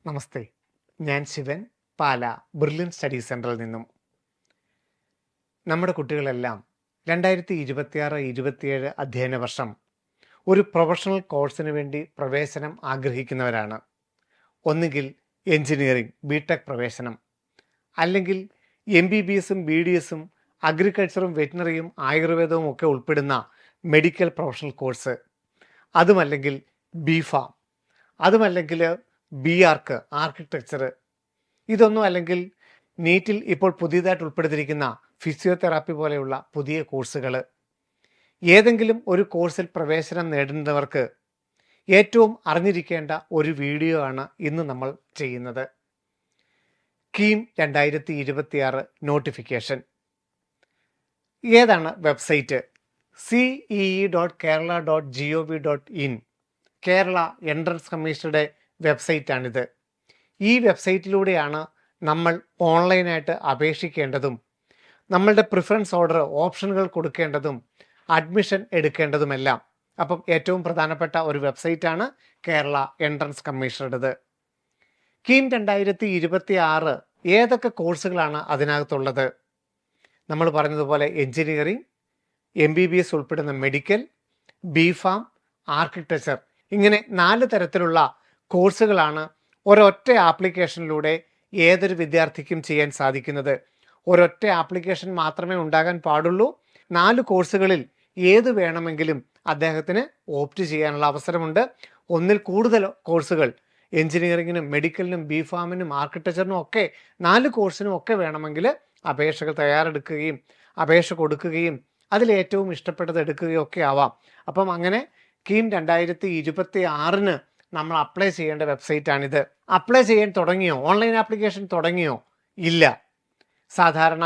നമസ്തേ, ഞാൻ ശിവൻ, പാല brilliant study സെൻറ്ററിൽ നിന്നും. നമ്മുടെ കുട്ടികളെല്ലാം 2026-27 അധ്യയന വർഷം ഒരു പ്രൊഫഷണൽ കോഴ്സിന് വേണ്ടി പ്രവേശനം ആഗ്രഹിക്കുന്നവരാണ്. ഒന്നുകിൽ എഞ്ചിനീയറിംഗ് ബിടെക് പ്രവേശനം, അല്ലെങ്കിൽ MBBSും BDSും അഗ്രികൾച്ചറും വെറ്റിനറിയും ആയുർവേദവും ഒക്കെ ഉൾപ്പെടുന്ന മെഡിക്കൽ പ്രൊഫഷണൽ കോഴ്സ്, അതുമല്ലെങ്കിൽ ബിഫാം, അതുമല്ലെങ്കിൽ BArch ആർക്കിടെക്ചർ, ഇതൊന്നും അല്ലെങ്കിൽ നീറ്റിൽ ഇപ്പോൾ പുതിയതായിട്ട് ഉൾപ്പെടുത്തിയിരിക്കുന്ന ഫിസിയോതെറാപ്പി പോലെയുള്ള പുതിയ കോഴ്സുകൾ. ഏതെങ്കിലും ഒരു കോഴ്സിൽ പ്രവേശനം നേടുന്നവർക്ക് ഏറ്റവും അറിഞ്ഞിരിക്കേണ്ട ഒരു വീഡിയോ ആണ് ഇന്ന് നമ്മൾ ചെയ്യുന്നത്. കീം 2026 നോട്ടിഫിക്കേഷൻ. ഏതാണ് വെബ്സൈറ്റ്? cee.kerala.gov.in, കേരള എൻട്രൻസ് കമ്മീഷനുടെ വെബ്സൈറ്റാണിത്. ഈ വെബ്സൈറ്റിലൂടെയാണ് നമ്മൾ ഓൺലൈനായിട്ട് അപേക്ഷിക്കേണ്ടതും നമ്മളുടെ പ്രിഫറൻസ് ഓർഡർ ഓപ്ഷനുകൾ കൊടുക്കേണ്ടതും അഡ്മിഷൻ എടുക്കേണ്ടതുമെല്ലാം. അപ്പം ഏറ്റവും പ്രധാനപ്പെട്ട ഒരു വെബ്സൈറ്റാണ് കേരള എൻട്രൻസ് കമ്മീഷനുടേത്. കീം 2026 ഏതൊക്കെ കോഴ്സുകളാണ് അതിനകത്തുള്ളത്? നമ്മൾ പറഞ്ഞതുപോലെ എഞ്ചിനീയറിംഗ്, MBBS ഉൾപ്പെടുന്ന മെഡിക്കൽ, ബിഫാം, ആർക്കിടെക്ചർ, ഇങ്ങനെ 4 തരത്തിലുള്ള കോഴ്സുകളാണ് ഒരൊറ്റ ആപ്ലിക്കേഷനിലൂടെ ഏതൊരു വിദ്യാർത്ഥിക്കും ചെയ്യാൻ സാധിക്കുന്നത്. ഒരൊറ്റ ആപ്ലിക്കേഷൻ മാത്രമേ ഉണ്ടാകാൻ പാടുള്ളൂ. 4 കോഴ്സുകളിൽ ഏത് വേണമെങ്കിലും അദ്ദേഹത്തിന് ഓപ്റ്റ് ചെയ്യാനുള്ള അവസരമുണ്ട്. ഒന്നിൽ കൂടുതൽ കോഴ്സുകൾ എഞ്ചിനീയറിങ്ങിനും മെഡിക്കലിനും ബിഫാമിനും ആർക്കിടെക്ചറിനും ഒക്കെ 4 കോഴ്സിനും ഒക്കെ വേണമെങ്കിൽ അപേക്ഷകൾ തയ്യാറെടുക്കുകയും അപേക്ഷ കൊടുക്കുകയും അതിലേറ്റവും ഇഷ്ടപ്പെട്ടത് എടുക്കുകയും ഒക്കെ ആവാം. അപ്പം അങ്ങനെ കീം 2026 നമ്മൾ അപ്ലൈ ചെയ്യേണ്ട വെബ്സൈറ്റാണിത്. അപ്ലൈ ചെയ്യാൻ തുടങ്ങിയോ? ഓൺലൈൻ ആപ്ലിക്കേഷൻ തുടങ്ങിയോ? ഇല്ല. സാധാരണ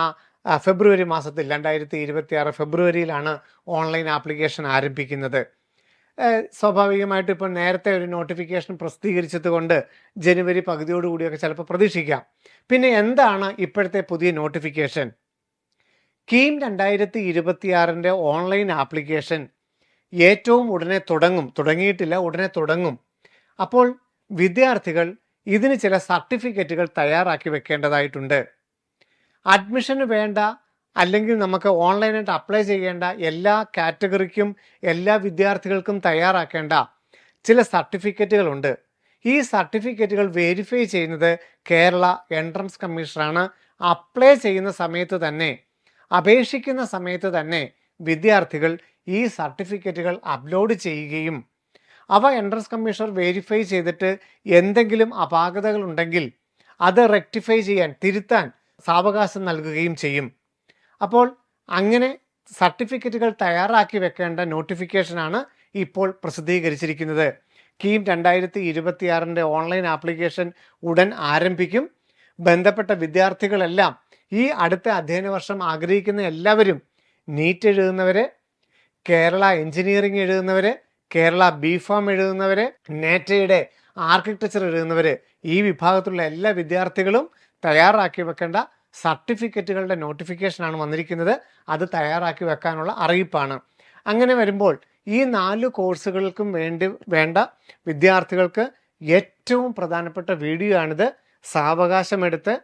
ഫെബ്രുവരി മാസത്തിൽ 2026 ഫെബ്രുവരിയിലാണ് ഓൺലൈൻ ആപ്ലിക്കേഷൻ ആരംഭിക്കുന്നത്. സ്വാഭാവികമായിട്ട് ഇപ്പോൾ നേരത്തെ ഒരു നോട്ടിഫിക്കേഷൻ പ്രസിദ്ധീകരിച്ചത് കൊണ്ട് ജനുവരി പകുതിയോടുകൂടിയൊക്കെ ചിലപ്പോൾ പ്രതീക്ഷിക്കാം. പിന്നെ എന്താണ് ഇപ്പോഴത്തെ പുതിയ നോട്ടിഫിക്കേഷൻ? കീം 2026 ഓൺലൈൻ ആപ്ലിക്കേഷൻ ഏറ്റവും ഉടനെ തുടങ്ങിയിട്ടില്ല, ഉടനെ തുടങ്ങും. അപ്പോൾ വിദ്യാർത്ഥികൾ ഇതിന് ചില സർട്ടിഫിക്കറ്റുകൾ തയ്യാറാക്കി വെക്കേണ്ടതായിട്ടുണ്ട്. അഡ്മിഷന് വേണ്ട, അല്ലെങ്കിൽ നമുക്ക് ഓൺലൈനായിട്ട് അപ്ലൈ ചെയ്യേണ്ട എല്ലാ കാറ്റഗറിക്കും എല്ലാ വിദ്യാർത്ഥികൾക്കും തയ്യാറാക്കേണ്ട ചില സർട്ടിഫിക്കറ്റുകളുണ്ട്. ഈ സർട്ടിഫിക്കറ്റുകൾ വെരിഫൈ ചെയ്യുന്നത് കേരള എൻട്രൻസ് കമ്മീഷനാണ്. അപ്ലൈ ചെയ്യുന്ന സമയത്ത് തന്നെ, അപേക്ഷിക്കുന്ന സമയത്ത് തന്നെ വിദ്യാർത്ഥികൾ ഈ സർട്ടിഫിക്കറ്റുകൾ അപ്ലോഡ് ചെയ്യുകയും അവ എൻട്രൻസ് കമ്മീഷണർ വെരിഫൈ ചെയ്തിട്ട് എന്തെങ്കിലും അപാകതകൾ ഉണ്ടെങ്കിൽ അത് റെക്ടിഫൈ ചെയ്യാൻ, തിരുത്താൻ സാവകാശം നൽകുകയും ചെയ്യും. അപ്പോൾ അങ്ങനെ സർട്ടിഫിക്കറ്റുകൾ തയ്യാറാക്കി വെക്കേണ്ട നോട്ടിഫിക്കേഷനാണ് ഇപ്പോൾ പ്രസിദ്ധീകരിച്ചിരിക്കുന്നത്. കീം 2026 ഓൺലൈൻ ആപ്ലിക്കേഷൻ ഉടൻ ആരംഭിക്കും. ബന്ധപ്പെട്ട വിദ്യാർത്ഥികളെല്ലാം, ഈ അടുത്ത അധ്യയന വർഷം ആഗ്രഹിക്കുന്ന എല്ലാവരും, നീറ്റ് എഴുതുന്നവർ, കേരള എഞ്ചിനീയറിംഗ് എഴുതുന്നവർ, കേരള ബിഫാം എഴുതുന്നവർ, നേറ്റയുടെ ആർക്കിടെക്ചർ എഴുതുന്നവർ, ഈ വിഭാഗത്തിലുള്ള എല്ലാ വിദ്യാർത്ഥികളും തയ്യാറാക്കി വെക്കേണ്ട സർട്ടിഫിക്കറ്റുകളുടെ നോട്ടിഫിക്കേഷനാണ് വന്നിരിക്കുന്നത്. അത് തയ്യാറാക്കി വെക്കാനുള്ള അറിയിപ്പാണ്. അങ്ങനെ വരുമ്പോൾ ഈ 4 കോഴ്സുകൾക്കും വേണ്ട വിദ്യാർത്ഥികൾക്ക് ഏറ്റവും പ്രധാനപ്പെട്ട വീഡിയോ ആണിത്. സാവകാശമെടുത്ത്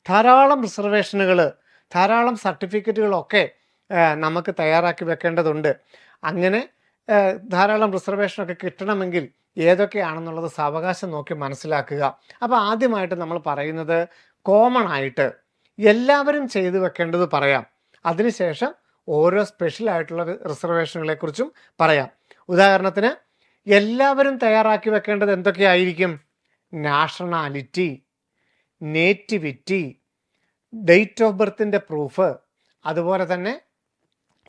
ധാരാളം റിസർവേഷനുകൾ, ധാരാളം സർട്ടിഫിക്കറ്റുകളൊക്കെ നമുക്ക് തയ്യാറാക്കി വെക്കേണ്ടതുണ്ട്. അങ്ങനെ ധാരാളം റിസർവേഷനൊക്കെ കിട്ടണമെങ്കിൽ ഏതൊക്കെയാണെന്നുള്ളത് സാവകാശം നോക്കി മനസ്സിലാക്കുക. അപ്പോൾ ആദ്യമായിട്ട് നമ്മൾ പറയുന്നത് കോമൺ ആയിട്ട് എല്ലാവരും ചെയ്തു വെക്കേണ്ടത് പറയാം. അതിനുശേഷം ഓരോ സ്പെഷ്യൽ ആയിട്ടുള്ള റിസർവേഷനുകളെക്കുറിച്ചും പറയാം. ഉദാഹരണത്തിന് എല്ലാവരും തയ്യാറാക്കി വെക്കേണ്ടത് എന്തൊക്കെയായിരിക്കും? നാഷണാലിറ്റി, നേറ്റിവിറ്റി, ഡേറ്റ് ഓഫ് ബർത്തിൻ്റെ പ്രൂഫ്, അതുപോലെ തന്നെ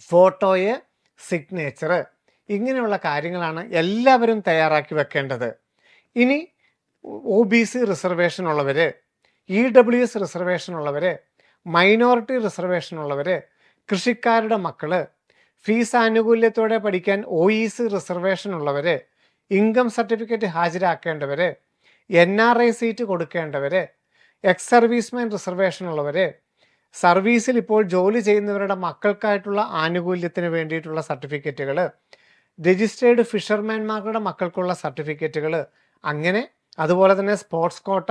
ഫോട്ടോയെ, സിഗ്നേച്ചർ, ഇങ്ങനെയുള്ള കാര്യങ്ങളാണ് എല്ലാവരും തയ്യാറാക്കി വെക്കേണ്ടത്. ഇനി OBC റിസർവേഷൻ ഉള്ളവർ, EWS റിസർവേഷൻ ഉള്ളവർ, മൈനോറിറ്റി റിസർവേഷൻ ഉള്ളവർ, കൃഷിക്കാരുടെ മക്കൾ, ഫീസ് ആനുകൂല്യത്തോടെ പഠിക്കാൻ OEC റിസർവേഷൻ ഉള്ളവർ, ഇൻകം സർട്ടിഫിക്കറ്റ് ഹാജരാക്കേണ്ടവർ, NRI സീറ്റ് കൊടുക്കേണ്ടവർ, എക്സ് സർവീസ്മാൻ റിസർവേഷൻ ഉള്ളവർ, സർവീസിൽ ഇപ്പോൾ ജോലി ചെയ്യുന്നവരുടെ മക്കൾക്കായിട്ടുള്ള ആനുകൂല്യത്തിന് വേണ്ടിയിട്ടുള്ള സർട്ടിഫിക്കറ്റുകൾ, രജിസ്റ്റേർഡ് ഫിഷർമാൻമാരുടെ മക്കൾക്കുള്ള സർട്ടിഫിക്കറ്റുകൾ, അങ്ങനെ അതുപോലെ തന്നെ സ്പോർട്സ് കോട്ട,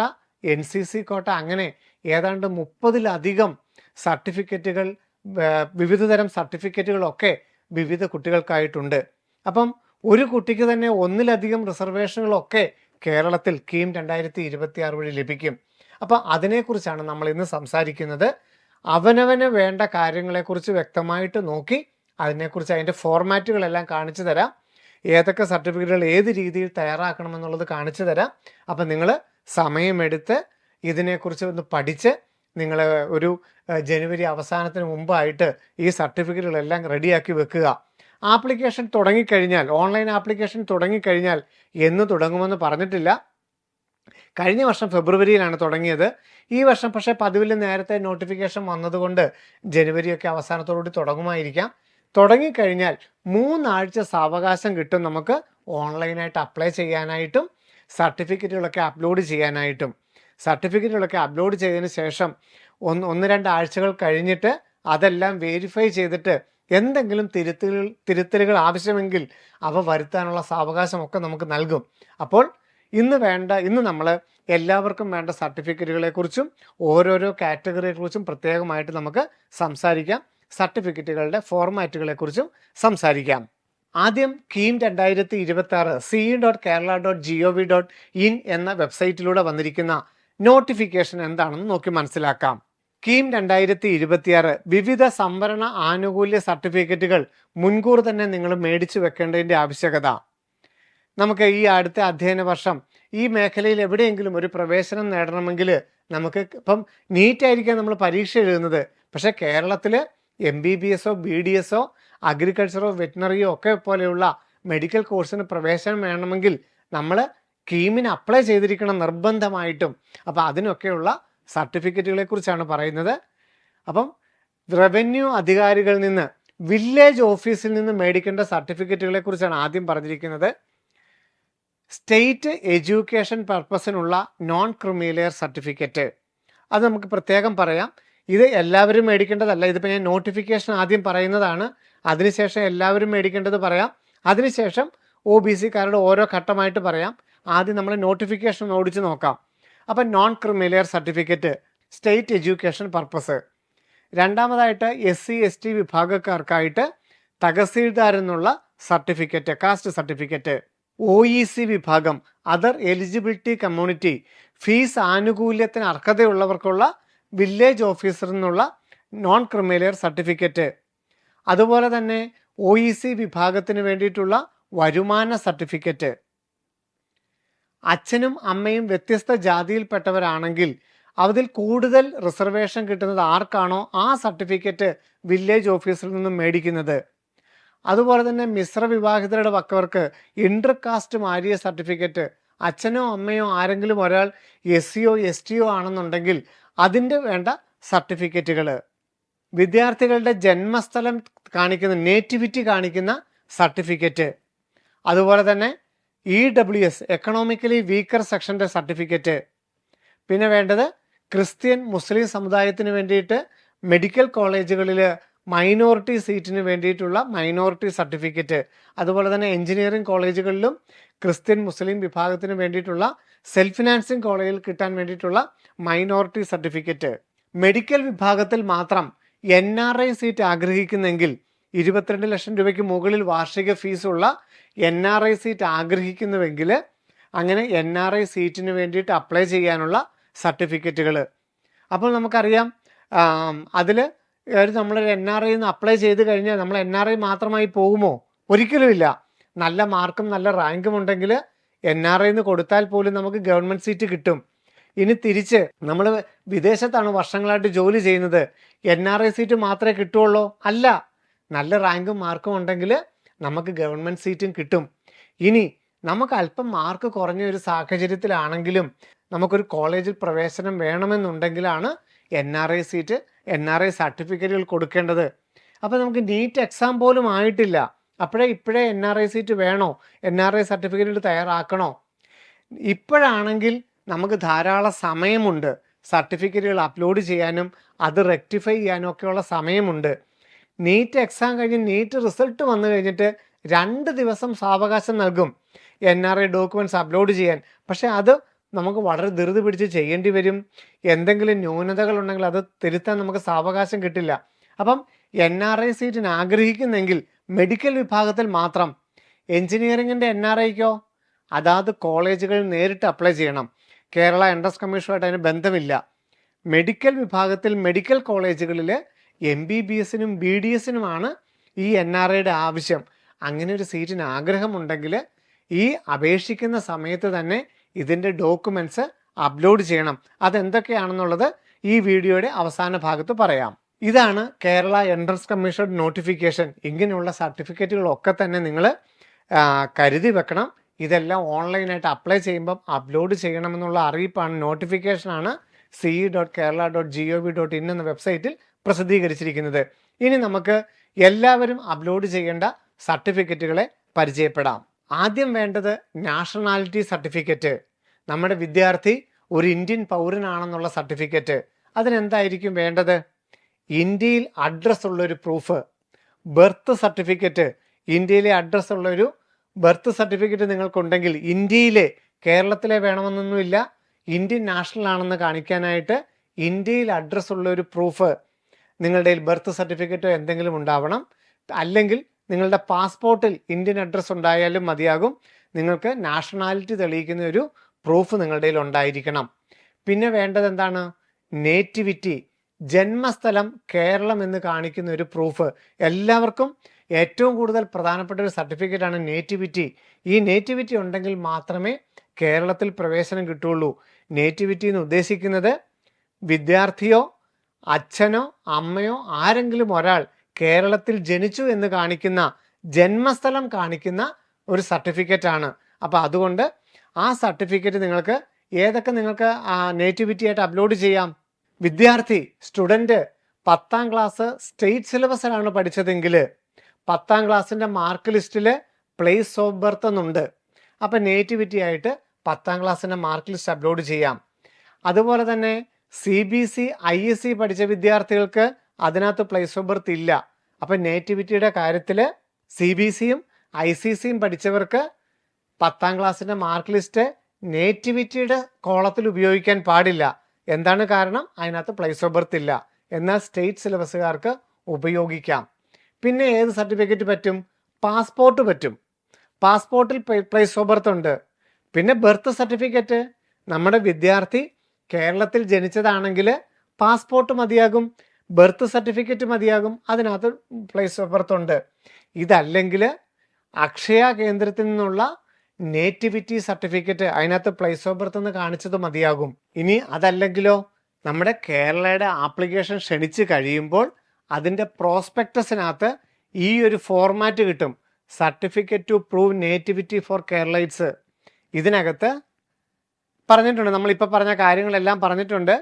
NCC കോട്ട, അങ്ങനെ ഏതാണ്ട് 30-ലധികം സർട്ടിഫിക്കറ്റുകൾ, വിവിധ തരം സർട്ടിഫിക്കറ്റുകളൊക്കെ വിവിധ കുട്ടികൾക്കായിട്ടുണ്ട്. അപ്പം ഒരു കുട്ടിക്ക് തന്നെ ഒന്നിലധികം റിസർവേഷനുകളൊക്കെ കേരളത്തിൽ കീം 2026 വഴി ലഭിക്കും. അപ്പം അതിനെക്കുറിച്ചാണ് നമ്മൾ ഇന്ന് സംസാരിക്കുന്നത്. അവനവന് വേണ്ട കാര്യങ്ങളെക്കുറിച്ച് വ്യക്തമായിട്ട് നോക്കി അതിനെക്കുറിച്ച് അതിൻ്റെ ഫോർമാറ്റുകളെല്ലാം കാണിച്ചു തരാം. ഏതൊക്കെ സർട്ടിഫിക്കറ്റുകൾ ഏത് രീതിയിൽ തയ്യാറാക്കണമെന്നുള്ളത് കാണിച്ചു തരാം. അപ്പം നിങ്ങൾ സമയമെടുത്ത് ഇതിനെക്കുറിച്ച് ഒന്ന് പഠിച്ച് നിങ്ങൾ ഒരു ജനുവരി അവസാനത്തിന് മുമ്പായിട്ട് ഈ സർട്ടിഫിക്കറ്റുകളെല്ലാം റെഡിയാക്കി വെക്കുക. ആപ്ലിക്കേഷൻ തുടങ്ങിക്കഴിഞ്ഞാൽ, ഓൺലൈൻ ആപ്ലിക്കേഷൻ തുടങ്ങിക്കഴിഞ്ഞാൽ എന്ന് തുടങ്ങുമെന്ന് പറഞ്ഞിട്ടില്ല. കഴിഞ്ഞ വർഷം ഫെബ്രുവരിയിലാണ് തുടങ്ങിയത്. ഈ വർഷം പക്ഷേ പതിവിൽ നേരത്തെ നോട്ടിഫിക്കേഷൻ വന്നതുകൊണ്ട് ജനുവരിയൊക്കെ അവസാനത്തോടുകൂടി തുടങ്ങുമായിരിക്കാം. തുടങ്ങിക്കഴിഞ്ഞാൽ 3 ആഴ്ച സാവകാശം കിട്ടും നമുക്ക് ഓൺലൈനായിട്ട് അപ്ലൈ ചെയ്യാനായിട്ടും സർട്ടിഫിക്കറ്റുകളൊക്കെ അപ്ലോഡ് ചെയ്യാനായിട്ടും. സർട്ടിഫിക്കറ്റുകളൊക്കെ അപ്ലോഡ് ചെയ്തതിന് ശേഷം 1-2 ആഴ്ചകൾ കഴിഞ്ഞിട്ട് അതെല്ലാം വെരിഫൈ ചെയ്തിട്ട് എന്തെങ്കിലും തിരുത്തലുകൾ ആവശ്യമെങ്കിൽ അവ വരുത്താനുള്ള സാവകാശമൊക്കെ നമുക്ക് നൽകും. അപ്പോൾ ഇന്ന് നമ്മൾ എല്ലാവർക്കും വേണ്ട സർട്ടിഫിക്കറ്റുകളെക്കുറിച്ചും ഓരോരോ കാറ്റഗറിയെക്കുറിച്ചും പ്രത്യേകമായിട്ട് നമുക്ക് സംസാരിക്കാം. സർട്ടിഫിക്കറ്റുകളുടെ ഫോർമാറ്റുകളെക്കുറിച്ചും സംസാരിക്കാം. ആദ്യം കീം 2026 ce.kerala.gov.in എന്ന വെബ്സൈറ്റിലൂടെ വന്നിരിക്കുന്ന നോട്ടിഫിക്കേഷൻ എന്താണെന്ന് നോക്കി മനസ്സിലാക്കാം. കീം 2026 വിവിധ സംവരണ ആനുകൂല്യ സർട്ടിഫിക്കറ്റുകൾ മുൻകൂർ തന്നെ നിങ്ങൾ മേടിച്ചു വെക്കേണ്ടതിൻ്റെ ആവശ്യകത. നമുക്ക് ഈ അടുത്ത അധ്യയന വർഷം ഈ മേഖലയിൽ എവിടെയെങ്കിലും ഒരു പ്രവേശനം നേടണമെങ്കിൽ നമുക്ക് ഇപ്പം നീറ്റായിരിക്കാം നമ്മൾ പരീക്ഷ എഴുതുന്നത്. പക്ഷേ കേരളത്തിൽ MBBS, BDS, അഗ്രികൾച്ചറോ വെറ്റിനറിയോ ഒക്കെ പോലെയുള്ള മെഡിക്കൽ കോഴ്സിന് പ്രവേശനം വേണമെങ്കിൽ നമ്മൾ കീമിന് അപ്ലൈ ചെയ്തിരിക്കണം നിർബന്ധമായിട്ടും. അപ്പം അതിനൊക്കെയുള്ള സർട്ടിഫിക്കറ്റുകളെ കുറിച്ചാണ് പറയുന്നത്. അപ്പം റവന്യൂ അധികാരികളിൽ നിന്ന്, വില്ലേജ് ഓഫീസിൽ നിന്ന് മേടിക്കേണ്ട സർട്ടിഫിക്കറ്റുകളെ കുറിച്ചാണ് ആദ്യം പറഞ്ഞിരിക്കുന്നത്. സ്റ്റേറ്റ് എഡ്യൂക്കേഷൻ പർപ്പസിനുള്ള നോൺ ക്രിമിലെയർ സർട്ടിഫിക്കറ്റ്, അത് നമുക്ക് പ്രത്യേകം പറയാം. ഇത് എല്ലാവരും മേടിക്കേണ്ടതല്ല. ഇതിപ്പോൾ ഞാൻ നോട്ടിഫിക്കേഷൻ ആദ്യം പറയുന്നതാണ്, അതിനുശേഷം എല്ലാവരും മേടിക്കേണ്ടത് പറയാം, അതിനുശേഷം OBC-കാരുടെ ഓരോ ഘട്ടമായിട്ട് പറയാം. ആദ്യം നമ്മൾ നോട്ടിഫിക്കേഷൻ ഓടിച്ച് നോക്കാം. അപ്പം non creamy layer certificate, state education purpose. രണ്ടാമതായിട്ട് SC/ST വിഭാഗക്കാർക്കായിട്ട് തഹസീൽദാർ എന്നുള്ള സർട്ടിഫിക്കറ്റ്, കാസ്റ്റ് സർട്ടിഫിക്കറ്റ്. OEC വിഭാഗം, അതർ എലിജിബിലിറ്റി കമ്മ്യൂണിറ്റി, ഫീസ് ആനുകൂല്യത്തിന് അർഹതയുള്ളവർക്കുള്ള വില്ലേജ് ഓഫീസറിൽ നിന്നുള്ള നോൺ ക്രിമിലെയർ സർട്ടിഫിക്കറ്റ്. അതുപോലെ തന്നെ OEC വിഭാഗത്തിന് വേണ്ടിയിട്ടുള്ള വരുമാന സർട്ടിഫിക്കറ്റ്. അച്ഛനും അമ്മയും വ്യത്യസ്ത ജാതിയിൽപ്പെട്ടവരാണെങ്കിൽ അതിൽ കൂടുതൽ റിസർവേഷൻ കിട്ടുന്നത് ആർക്കാണോ ആ സർട്ടിഫിക്കറ്റ് വില്ലേജ് ഓഫീസിൽ നിന്നും മേടിക്കുന്നത്. അതുപോലെ തന്നെ മിശ്ര വിവാഹിതരുടെ പക്കവർക്ക് ഇന്റർ കാസ്റ്റ് മാരിയ സർട്ടിഫിക്കറ്റ്. അച്ഛനോ അമ്മയോ ആരെങ്കിലും ഒരാൾ SC-യോ ST-യോ ആണെന്നുണ്ടെങ്കിൽ അതിൻ്റെ വേണ്ട സർട്ടിഫിക്കറ്റുകൾ. വിദ്യാർത്ഥികളുടെ ജന്മസ്ഥലം കാണിക്കുന്ന, നേറ്റിവിറ്റി കാണിക്കുന്ന സർട്ടിഫിക്കറ്റ്. അതുപോലെ തന്നെ EWS, എക്കണോമിക്കലി വീക്കർ സെക്ഷൻ്റെ സർട്ടിഫിക്കറ്റ്. പിന്നെ വേണ്ടത് ക്രിസ്ത്യൻ മുസ്ലിം സമുദായത്തിന് വേണ്ടിയിട്ട് മെഡിക്കൽ കോളേജുകളിൽ മൈനോറിറ്റി സീറ്റിന് വേണ്ടിയിട്ടുള്ള മൈനോറിറ്റി സർട്ടിഫിക്കറ്റ്. അതുപോലെ തന്നെ എഞ്ചിനീയറിംഗ് കോളേജുകളിലും ക്രിസ്ത്യൻ മുസ്ലിം വിഭാഗത്തിന് വേണ്ടിയിട്ടുള്ള സെൽഫ് ഫിനാൻസിങ് കോളേജിൽ കിട്ടാൻ വേണ്ടിയിട്ടുള്ള മൈനോറിറ്റി സർട്ടിഫിക്കറ്റ്. മെഡിക്കൽ വിഭാഗത്തിൽ മാത്രം NRI സീറ്റ് ആഗ്രഹിക്കുന്നെങ്കിൽ 22 ലക്ഷം രൂപയ്ക്ക് മുകളിൽ വാർഷിക ഫീസുള്ള NRI സീറ്റ് ആഗ്രഹിക്കുന്നുവെങ്കിൽ അങ്ങനെ NRI സീറ്റിന് വേണ്ടിയിട്ട് അപ്ലൈ ചെയ്യാനുള്ള സർട്ടിഫിക്കറ്റുകൾ. അപ്പോൾ നമുക്കറിയാം അതിൽ നമ്മളൊരു NRI അപ്ലൈ ചെയ്ത് കഴിഞ്ഞാൽ നമ്മൾ NRI മാത്രമായി പോകുമോ? ഒരിക്കലുമില്ല. നല്ല മാർക്കും നല്ല റാങ്കും ഉണ്ടെങ്കിൽ NRI കൊടുത്താൽ പോലും നമുക്ക് ഗവൺമെൻറ് സീറ്റ് കിട്ടും. ഇനി തിരിച്ച് നമ്മൾ വിദേശത്താണ് വർഷങ്ങളായിട്ട് ജോലി ചെയ്യുന്നത്, NRI സീറ്റ് മാത്രമേ കിട്ടുള്ളൂ? അല്ല, നല്ല റാങ്കും മാർക്കും ഉണ്ടെങ്കിൽ നമുക്ക് ഗവൺമെൻറ് സീറ്റും കിട്ടും. ഇനി നമുക്ക് അല്പം മാർക്ക് കുറഞ്ഞ ഒരു സാഹചര്യത്തിലാണെങ്കിലും നമുക്കൊരു കോളേജിൽ പ്രവേശനം വേണമെന്നുണ്ടെങ്കിലാണ് NRI സീറ്റ്, NRI സർട്ടിഫിക്കറ്റുകൾ കൊടുക്കേണ്ടത്. അപ്പോൾ നമുക്ക് നീറ്റ് എക്സാം പോലും ആയിട്ടില്ല, ഇപ്പോഴേ NRI സീറ്റ് വേണോ, NRI സർട്ടിഫിക്കറ്റുകൾ തയ്യാറാക്കണോ? ഇപ്പോഴാണെങ്കിൽ നമുക്ക് ധാരാളം സമയമുണ്ട്. സർട്ടിഫിക്കറ്റുകൾ അപ്ലോഡ് ചെയ്യാനും അത് റെക്ടിഫൈ ചെയ്യാനും ഒക്കെയുള്ള സമയമുണ്ട്. നീറ്റ് എക്സാം കഴിഞ്ഞ് നീറ്റ് റിസൾട്ട് വന്നു കഴിഞ്ഞിട്ട് 2 ദിവസം സാവകാശം നൽകും NRI ഡോക്യുമെൻറ്റ്സ് അപ്ലോഡ് ചെയ്യാൻ. പക്ഷേ അത് നമുക്ക് വളരെ ധൃതി പിടിച്ച് ചെയ്യേണ്ടി വരും. എന്തെങ്കിലും ന്യൂനതകൾ ഉണ്ടെങ്കിൽ അത് തിരുത്താൻ നമുക്ക് സാവകാശം കിട്ടില്ല. അപ്പം NRI സീറ്റിന് ആഗ്രഹിക്കുന്നെങ്കിൽ മെഡിക്കൽ വിഭാഗത്തിൽ മാത്രം. എഞ്ചിനീയറിംഗിൻ്റെ NRIക്കോ അതാത് കോളേജുകളിൽ നേരിട്ട് അപ്ലൈ ചെയ്യണം. കേരള എൻട്രൻസ് കമ്മീഷനുമായിട്ട് അതിന് ബന്ധമില്ല. മെഡിക്കൽ വിഭാഗത്തിൽ മെഡിക്കൽ കോളേജുകളിൽ MBBSനും BDSനുമാണ് ഈ NRIയുടെ ആവശ്യം. അങ്ങനെ ഒരു സീറ്റിന് ആഗ്രഹമുണ്ടെങ്കിൽ ഈ അപേക്ഷിക്കുന്ന സമയത്ത് തന്നെ ഇതിൻ്റെ ഡോക്യുമെൻറ്റ്സ് അപ്ലോഡ് ചെയ്യണം. അതെന്തൊക്കെയാണെന്നുള്ളത് ഈ വീഡിയോയുടെ അവസാന ഭാഗത്ത് പറയാം. ഇതാണ് കേരള എൻട്രൻസ് കമ്മീഷൻ നോട്ടിഫിക്കേഷൻ. ഇങ്ങനെയുള്ള സർട്ടിഫിക്കറ്റുകളൊക്കെ തന്നെ നിങ്ങൾ കരുതി വെക്കണം. ഇതെല്ലാം ഓൺലൈനായിട്ട് അപ്ലൈ ചെയ്യുമ്പം അപ്ലോഡ് ചെയ്യണമെന്നുള്ള അറിയിപ്പാണ്, നോട്ടിഫിക്കേഷനാണ് ce.kerala.gov.in എന്ന വെബ്സൈറ്റിൽ പ്രസിദ്ധീകരിച്ചിരിക്കുന്നത്. ഇനി നമുക്ക് എല്ലാവരും അപ്ലോഡ് ചെയ്യേണ്ട സർട്ടിഫിക്കറ്റുകളെ പരിചയപ്പെടാം. ആദ്യം വേണ്ടത് നാഷണാലിറ്റി സർട്ടിഫിക്കറ്റ്. നമ്മുടെ വിദ്യാർത്ഥി ഒരു ഇന്ത്യൻ പൗരനാണെന്നുള്ള സർട്ടിഫിക്കറ്റ്. അതിനെന്തായിരിക്കും വേണ്ടത്? ഇന്ത്യയിൽ അഡ്രസ് ഉള്ളൊരു പ്രൂഫ്. Birth certificate. ഇന്ത്യയിലെ അഡ്രസ് ഉള്ളൊരു ബർത്ത് സർട്ടിഫിക്കറ്റ് നിങ്ങൾക്കുണ്ടെങ്കിൽ, ഇന്ത്യയിലെ, കേരളത്തിലെ വേണമെന്നൊന്നുമില്ല, ഇന്ത്യൻ നാഷണൽ ആണെന്ന് കാണിക്കാനായിട്ട് ഇന്ത്യയിൽ അഡ്രസ് ഉള്ളൊരു പ്രൂഫ് നിങ്ങളുടെ ബർത്ത് സർട്ടിഫിക്കറ്റോ എന്തെങ്കിലും ഉണ്ടാവണം. അല്ലെങ്കിൽ നിങ്ങളുടെ പാസ്പോർട്ടിൽ ഇന്ത്യൻ അഡ്രസ്സ് ഉണ്ടായാലും മതിയാകും. നിങ്ങൾക്ക് നാഷണാലിറ്റി തെളിയിക്കുന്ന ഒരു പ്രൂഫ് നിങ്ങളുടെ ഉണ്ടായിരിക്കണം. പിന്നെ വേണ്ടത് എന്താണ്? നേറ്റിവിറ്റി. ജന്മസ്ഥലം കേരളം എന്ന് കാണിക്കുന്ന ഒരു പ്രൂഫ്. എല്ലാവർക്കും ഏറ്റവും കൂടുതൽ പ്രധാനപ്പെട്ട ഒരു സർട്ടിഫിക്കറ്റാണ് നേറ്റിവിറ്റി. ഈ നേറ്റിവിറ്റി ഉണ്ടെങ്കിൽ മാത്രമേ കേരളത്തിൽ പ്രവേശനം കിട്ടുള്ളൂ. നേറ്റിവിറ്റി എന്ന് ഉദ്ദേശിക്കുന്നത് വിദ്യാർത്ഥിയോ അച്ഛനോ അമ്മയോ ആരെങ്കിലും ഒരാൾ കേരളത്തിൽ ജനിച്ചു എന്ന് കാണിക്കുന്ന, ജന്മസ്ഥലം കാണിക്കുന്ന ഒരു സർട്ടിഫിക്കറ്റാണ്. അപ്പോൾ അതുകൊണ്ട് ആ സർട്ടിഫിക്കറ്റ് നിങ്ങൾക്ക് നേറ്റിവിറ്റി ആയിട്ട് അപ്ലോഡ് ചെയ്യാം. വിദ്യാർത്ഥി, സ്റ്റുഡൻറ്റ് 10ാം ക്ലാസ് സ്റ്റേറ്റ് സിലബസിലാണ് പഠിച്ചതെങ്കിൽ 10ാം ക്ലാസ്സിൻ്റെ മാർക്ക് ലിസ്റ്റിൽ പ്ലേസ് ഓഫ് ബർത്ത് എന്നുണ്ട്. അപ്പം നേറ്റിവിറ്റി ആയിട്ട് 10ാം ക്ലാസ്സിൻ്റെ മാർക്ക് ലിസ്റ്റ് അപ്ലോഡ് ചെയ്യാം. അതുപോലെ തന്നെ CBC ISC പഠിച്ച വിദ്യാർത്ഥികൾക്ക് അതിനകത്ത് പ്ലേസ് ഓഫ് ബർത്ത് ഇല്ല. അപ്പം നേറ്റിവിറ്റിയുടെ കാര്യത്തിൽ CBCയും ICCയും പഠിച്ചവർക്ക് 10ാം ക്ലാസ്സിൻ്റെ മാർക്ക് ലിസ്റ്റ് നേറ്റിവിറ്റിയുടെ കോളത്തിൽ ഉപയോഗിക്കാൻ പാടില്ല. എന്താണ് കാരണം? അതിനകത്ത് പ്ലേസ് ഓഫ് ബർത്ത് ഇല്ല. എന്നാൽ സ്റ്റേറ്റ് സിലബസുകാർക്ക് ഉപയോഗിക്കാം. പിന്നെ ഏത് സർട്ടിഫിക്കറ്റ് പറ്റും? പാസ്പോർട്ട് പറ്റും. പാസ്പോർട്ടിൽ പ്ലേസ് ഓഫ് ബർത്ത് ഉണ്ട്. പിന്നെ ബർത്ത് സർട്ടിഫിക്കറ്റ്. നമ്മുടെ വിദ്യാർത്ഥി കേരളത്തിൽ ജനിച്ചതാണെങ്കിൽ പാസ്പോർട്ട് മതിയാകും, ബർത്ത് സർട്ടിഫിക്കറ്റ് മതിയാകും, അതിനകത്ത് പ്ലേസ് ഓഫ് ബർത്ത് ഉണ്ട്. ഇതല്ലെങ്കിൽ അക്ഷയ കേന്ദ്രത്തിൽ നിന്നുള്ള നേറ്റിവിറ്റി സർട്ടിഫിക്കറ്റ്, അതിനകത്ത് പ്ലേസ് ഓഫ് ബർത്ത് എന്ന് കാണിച്ചത് മതിയാകും. ഇനി അതല്ലെങ്കിലോ, നമ്മുടെ കേരളയുടെ ആപ്ലിക്കേഷൻ ക്ഷണിച്ച് കഴിയുമ്പോൾ അതിൻ്റെ പ്രോസ്പെക്ടസിനകത്ത് ഈ ഒരു ഫോർമാറ്റ് കിട്ടും, certificate to prove nativity for Keralites. ഇതിനകത്ത് പറഞ്ഞിട്ടുണ്ട്, നമ്മളിപ്പോൾ പറഞ്ഞ കാര്യങ്ങളെല്ലാം പറഞ്ഞിട്ടുണ്ട്.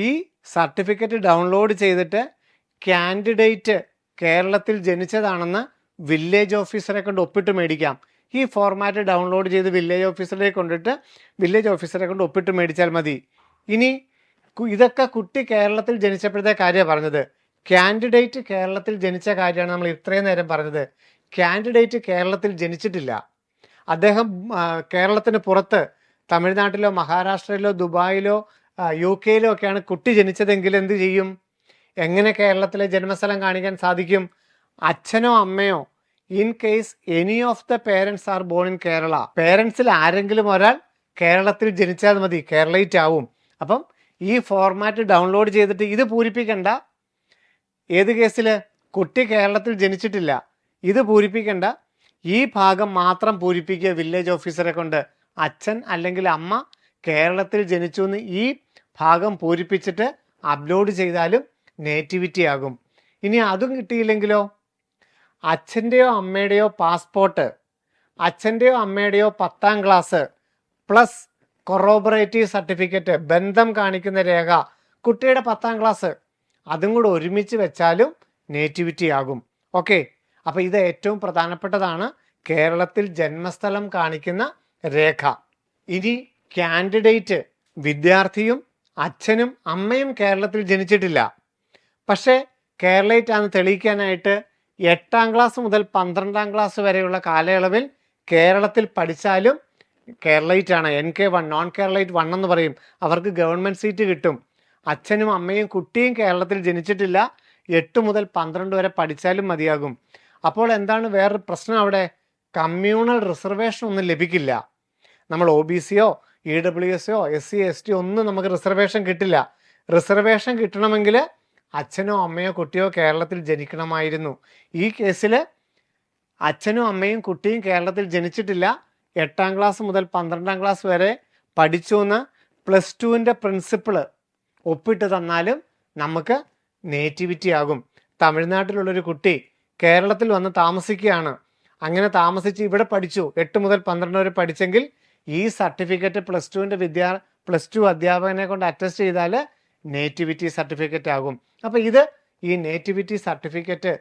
ഈ സർട്ടിഫിക്കറ്റ് ഡൗൺലോഡ് ചെയ്തിട്ട് കാൻഡിഡേറ്റ് കേരളത്തിൽ ജനിച്ചതാണെന്ന് വില്ലേജ് ഓഫീസറെ കൊണ്ട് ഒപ്പിട്ട് മേടിക്കാം. ഈ ഫോർമാറ്റ് ഡൗൺലോഡ് ചെയ്ത് വില്ലേജ് ഓഫീസറെ കൊണ്ടിട്ട് വില്ലേജ് ഓഫീസറെ കൊണ്ട് ഒപ്പിട്ട് മേടിച്ചാൽ മതി. ഇനി ഇതൊക്കെ കുട്ടി കേരളത്തിൽ ജനിച്ചപ്പോഴത്തെ കാര്യമാണ് പറഞ്ഞത്. കാൻഡിഡേറ്റ് കേരളത്തിൽ ജനിച്ച കാര്യമാണ് നമ്മൾ ഇത്രയും നേരം പറഞ്ഞത്. കാൻഡിഡേറ്റ് കേരളത്തിൽ ജനിച്ചിട്ടില്ല. അദ്ദേഹം കേരളത്തിന് പുറത്ത് തമിഴ്നാട്ടിലോ മഹാരാഷ്ട്രയിലോ ദുബായിലോ UK ഒക്കെയാണ് കുട്ടി ജനിച്ചതെങ്കിൽ എന്ത് ചെയ്യും? എങ്ങനെ കേരളത്തിലെ ജന്മസ്ഥലം കാണിക്കാൻ സാധിക്കും? അച്ഛനോ അമ്മയോ, in case any of the parents are born in Kerala, പേരൻസിൽ ആരെങ്കിലും ഒരാൾ കേരളത്തിൽ ജനിച്ചാൽ മതി, കേരളൈറ്റ് ആവും. അപ്പം ഈ ഫോർമാറ്റ് ഡൗൺലോഡ് ചെയ്തിട്ട് ഇത് പൂരിപ്പിക്കണ്ട. ഏത് കേസിൽ? കുട്ടി കേരളത്തിൽ ജനിച്ചിട്ടില്ല, ഇത് പൂരിപ്പിക്കണ്ട. ഈ ഭാഗം മാത്രം പൂരിപ്പിക്കുക വില്ലേജ് ഓഫീസറെ കൊണ്ട്. അച്ഛൻ അല്ലെങ്കിൽ അമ്മ കേരളത്തിൽ ജനിച്ചു എന്ന് ഈ ഭാഗം പൂരിപ്പിച്ചിട്ട് അപ്ലോഡ് ചെയ്താലും നേറ്റിവിറ്റി ആകും. ഇനി അതും കിട്ടിയില്ലെങ്കിലോ, അച്ഛൻ്റെയോ അമ്മയുടെയോ പാസ്പോർട്ട്, അച്ഛൻ്റെയോ അമ്മയുടെയോ 10ാം ക്ലാസ് പ്ലസ് കൊറോബറേറ്റീവ് സർട്ടിഫിക്കറ്റ്, ബന്ധം കാണിക്കുന്ന രേഖ, കുട്ടിയുടെ 10ാം ക്ലാസ്, അതും കൂടെ ഒരുമിച്ച് വെച്ചാലും നേറ്റിവിറ്റി ആകും. ഓക്കെ, അപ്പോൾ ഇത് ഏറ്റവും പ്രധാനപ്പെട്ടതാണ്, കേരളത്തിൽ ജന്മസ്ഥലം കാണിക്കുന്ന രേഖ. ഇനി കാൻഡിഡേറ്റ്, വിദ്യാർത്ഥിയും അച്ഛനും അമ്മയും കേരളത്തിൽ ജനിച്ചിട്ടില്ല, പക്ഷേ കേരളൈറ്റ് ആണെന്ന് തെളിയിക്കാനായിട്ട് 8ാം ക്ലാസ് മുതൽ 12ാം ക്ലാസ് വരെയുള്ള കാലയളവിൽ കേരളത്തിൽ പഠിച്ചാലും കേരളൈറ്റ് ആണ്, NK1, നോൺ കേരളൈറ്റ് 1 എന്ന് പറയും, അവർക്ക് ഗവൺമെൻറ് സീറ്റ് കിട്ടും. അച്ഛനും അമ്മയും കുട്ടിയും കേരളത്തിൽ ജനിച്ചിട്ടില്ല, 8 മുതൽ 12 വരെ പഠിച്ചാലും മതിയാകും. അപ്പോൾ എന്താണ് വേറൊരു പ്രശ്നം അവിടെ? കമ്മ്യൂണൽ റിസർവേഷൻ ഒന്നും ലഭിക്കില്ല. നമ്മൾ OBCയോ EWSയോ SC ST ഒന്നും നമുക്ക് റിസർവേഷൻ കിട്ടില്ല. റിസർവേഷൻ കിട്ടണമെങ്കിൽ അച്ഛനോ അമ്മയോ കുട്ടിയോ കേരളത്തിൽ ജനിക്കണമായിരുന്നു. ഈ കേസിൽ അച്ഛനും അമ്മയും കുട്ടിയും കേരളത്തിൽ ജനിച്ചിട്ടില്ല, 8ാം ക്ലാസ് മുതൽ 12ാം ക്ലാസ് വരെ പഠിച്ചു എന്ന് +2ൻ്റെ പ്രിൻസിപ്പിൾ ഒപ്പിട്ട് തന്നാലും നമുക്ക് നേറ്റിവിറ്റി ആകും. തമിഴ്നാട്ടിലുള്ളൊരു കുട്ടി കേരളത്തിൽ വന്ന് താമസിക്കുകയാണ്, അങ്ങനെ താമസിച്ച് ഇവിടെ പഠിച്ചു, 8 മുതൽ 12 വരെ പഠിച്ചെങ്കിൽ ഈ സർട്ടിഫിക്കറ്റ് +2 അധ്യാപകനെ കൊണ്ട് അറ്റസ്റ്റ് ചെയ്താൽ നേറ്റിവിറ്റി സർട്ടിഫിക്കറ്റ് ആകും. അപ്പോൾ ഈ നേറ്റിവിറ്റി സർട്ടിഫിക്കറ്റ്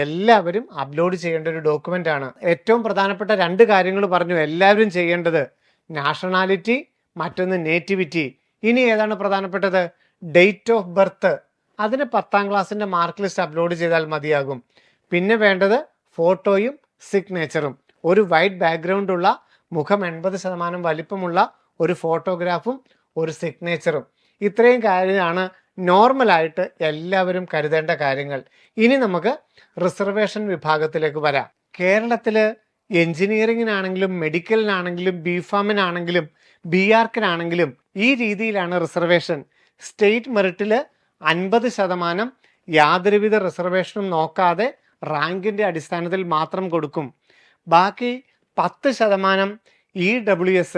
എല്ലാവരും അപ്ലോഡ് ചെയ്യേണ്ട ഒരു ഡോക്യുമെൻ്റ് ആണ്. ഏറ്റവും പ്രധാനപ്പെട്ട 2 കാര്യങ്ങൾ പറഞ്ഞു എല്ലാവരും ചെയ്യേണ്ടത്: നാഷണാലിറ്റി, മറ്റൊന്ന് നേറ്റിവിറ്റി. ഇനി ഏതാണ് പ്രധാനപ്പെട്ടത്? Date of birth. അതിന് 10ാം ക്ലാസ്സിൻ്റെ മാർക്ക് ലിസ്റ്റ് അപ്ലോഡ് ചെയ്താൽ മതിയാകും. പിന്നെ വേണ്ടത് ഫോട്ടോയും സിഗ്നേച്ചറും. ഒരു വൈറ്റ് ബാക്ക്ഗ്രൗണ്ട് ഉള്ള, മുഖം 80% വലിപ്പമുള്ള ഒരു ഫോട്ടോഗ്രാഫും ഒരു സിഗ്നേച്ചറും. ഇത്രയും കാര്യമാണ് നോർമലായിട്ട് എല്ലാവരും കരുതേണ്ട കാര്യങ്ങൾ. ഇനി നമുക്ക് റിസർവേഷൻ വിഭാഗത്തിലേക്ക് വരാം. കേരളത്തിൽ എഞ്ചിനീയറിങ്ങിനാണെങ്കിലും മെഡിക്കലിനാണെങ്കിലും BPharmനാണെങ്കിലും BArcനാണെങ്കിലും ഈ രീതിയിലാണ് റിസർവേഷൻ. സ്റ്റേറ്റ് മെറിറ്റിൽ 50% യാതൊരുവിധ റിസർവേഷനും നോക്കാതെ റാങ്കിൻ്റെ അടിസ്ഥാനത്തിൽ മാത്രം കൊടുക്കും. ബാക്കി 10% EWS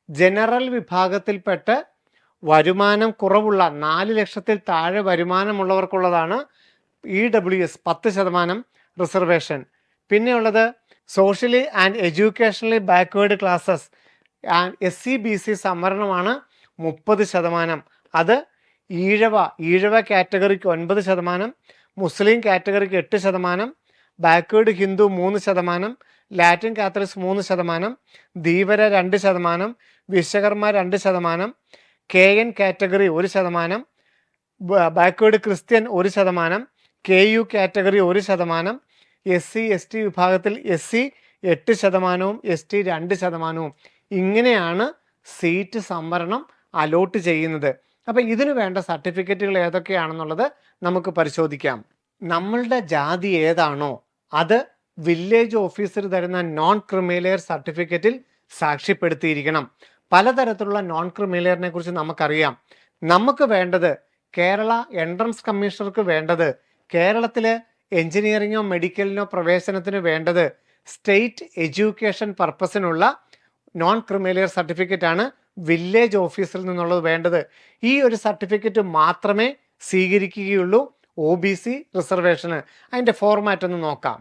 ജനറൽ വിഭാഗത്തിൽപ്പെട്ട് വരുമാനം കുറവുള്ള 4 ലക്ഷത്തിൽ താഴെ വരുമാനമുള്ളവർക്കുള്ളതാണ് EWS 10% റിസർവേഷൻ. പിന്നെയുള്ളത് socially and educationally backward classes SC BC സംവരണമാണ് 30%. അത് ഈഴവ കാറ്റഗറിക്ക് 9%, മുസ്ലിം കാറ്റഗറിക്ക് 8%, backward Hindu 3%, Latin Catholics 3%, Dheevara 2%, Vishwakarma 2%, KN category 1%, backward Christian 1%, KU category 1%, SC ST വിഭാഗത്തിൽ SC 8%, ST 2%. ഇങ്ങനെയാണ് സീറ്റ് സംവരണം അലോട്ട് ചെയ്യുന്നത്. അപ്പം ഇതിന് വേണ്ട സർട്ടിഫിക്കറ്റുകൾ ഏതൊക്കെയാണെന്നുള്ളത് നമുക്ക് പരിശോധിക്കാം. നമ്മളുടെ ജാതി ഏതാണോ അത് വില്ലേജ് ഓഫീസർ തരുന്ന നോൺ ക്രിമിലെയർ സർട്ടിഫിക്കറ്റിൽ സാക്ഷ്യപ്പെടുത്തിയിരിക്കണം. പലതരത്തിലുള്ള നോൺ ക്രിമിലെയറിനെ കുറിച്ച് നമുക്കറിയാം. നമുക്ക് വേണ്ടത്, കേരള എൻട്രൻസ് കമ്മീഷണർക്ക് വേണ്ടത്, കേരളത്തിൽ എഞ്ചിനീയറിങ്ങോ മെഡിക്കലിനോ പ്രവേശനത്തിന് വേണ്ടത് സ്റ്റേറ്റ് എഡ്യൂക്കേഷൻ പർപ്പസിനുള്ള നോൺ ക്രിമിലെയർ സർട്ടിഫിക്കറ്റ് ആണ് വില്ലേജ് ഓഫീസറിൽ നിന്നുള്ളത് വേണ്ടത്. ഈ ഒരു സർട്ടിഫിക്കറ്റ് മാത്രമേ സ്വീകരിക്കുകയുള്ളൂ OBC റിസർവേഷന്. അതിൻ്റെ ഫോർമാറ്റ് ഒന്ന് നോക്കാം.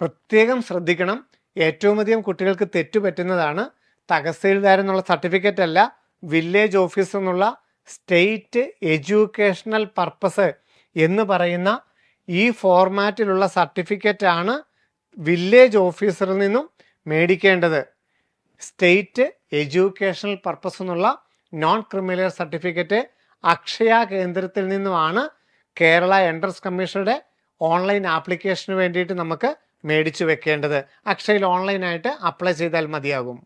പ്രത്യേകം ശ്രദ്ധിക്കണം, ഏറ്റവും അധികം കുട്ടികൾക്ക് തെറ്റുപറ്റുന്നതാണ്. തഹസീൽദാർ എന്നുള്ള സർട്ടിഫിക്കറ്റ് അല്ല, വില്ലേജ് ഓഫീസർ എന്നുള്ള സ്റ്റേറ്റ് എഡ്യൂക്കേഷണൽ പർപ്പസ് എന്ന് പറയുന്ന ഈ ഫോർമാറ്റിലുള്ള സർട്ടിഫിക്കറ്റ് ആണ് വില്ലേജ് ഓഫീസറിൽ നിന്നും മേടിക്കേണ്ടത്. സ്റ്റേറ്റ് എഡ്യൂക്കേഷണൽ പർപ്പസ് എന്നുള്ള നോൺ ക്രിമിലെയർ സർട്ടിഫിക്കറ്റ് അക്ഷയ കേന്ദ്രത്തിൽ നിന്നുമാണ് കേരള എൻട്രൻസ് കമ്മീഷനുടെ ഓൺലൈൻ ആപ്ലിക്കേഷന് വേണ്ടിയിട്ട് നമുക്ക് മേടിച്ചു വെക്കേണ്ടത്. അക്ഷയയിൽ ഓൺലൈനായിട്ട് അപ്ലൈ ചെയ്താൽ മതിയാകും.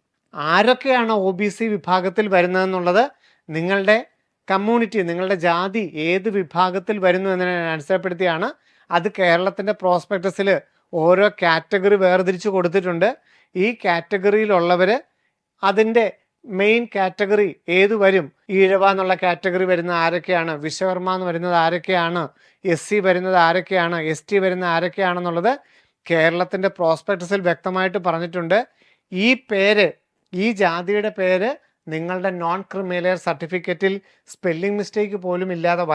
ആരൊക്കെയാണ് OBC വിഭാഗത്തിൽ വരുന്നതെന്നുള്ളത് നിങ്ങളുടെ കമ്മ്യൂണിറ്റി, നിങ്ങളുടെ ജാതി ഏത് വിഭാഗത്തിൽ വരുന്നു എന്നതിനെ അടിസ്ഥാനപ്പെടുത്തിയാണ്. അത് കേരളത്തിൻ്റെ പ്രോസ്പെക്ടസിൽ ഓരോ കാറ്റഗറി വേർതിരിച്ച് കൊടുത്തിട്ടുണ്ട്. ഈ കാറ്റഗറിയിലുള്ളവർ അതിൻ്റെ മെയിൻ കാറ്റഗറി ഏത് വരും, ഈഴവ എന്നുള്ള കാറ്റഗറി വരുന്ന ആരൊക്കെയാണ്, വിശ്വകർമ്മ എന്ന് വരുന്നത് ആരൊക്കെയാണ്, SC വരുന്നത് ആരൊക്കെയാണ്, ST വരുന്ന ആരൊക്കെയാണെന്നുള്ളത് കേരളത്തിൻ്റെ പ്രോസ്പെക്ടസിൽ വ്യക്തമായിട്ട് പറഞ്ഞിട്ടുണ്ട്. ഈ ജാതിയുടെ പേര് നിങ്ങളുടെ നോൺ ക്രിമിലെയർ സർട്ടിഫിക്കറ്റിൽ സ്പെല്ലിംഗ് മിസ്റ്റേക്ക് പോലും ഇല്ലാതെ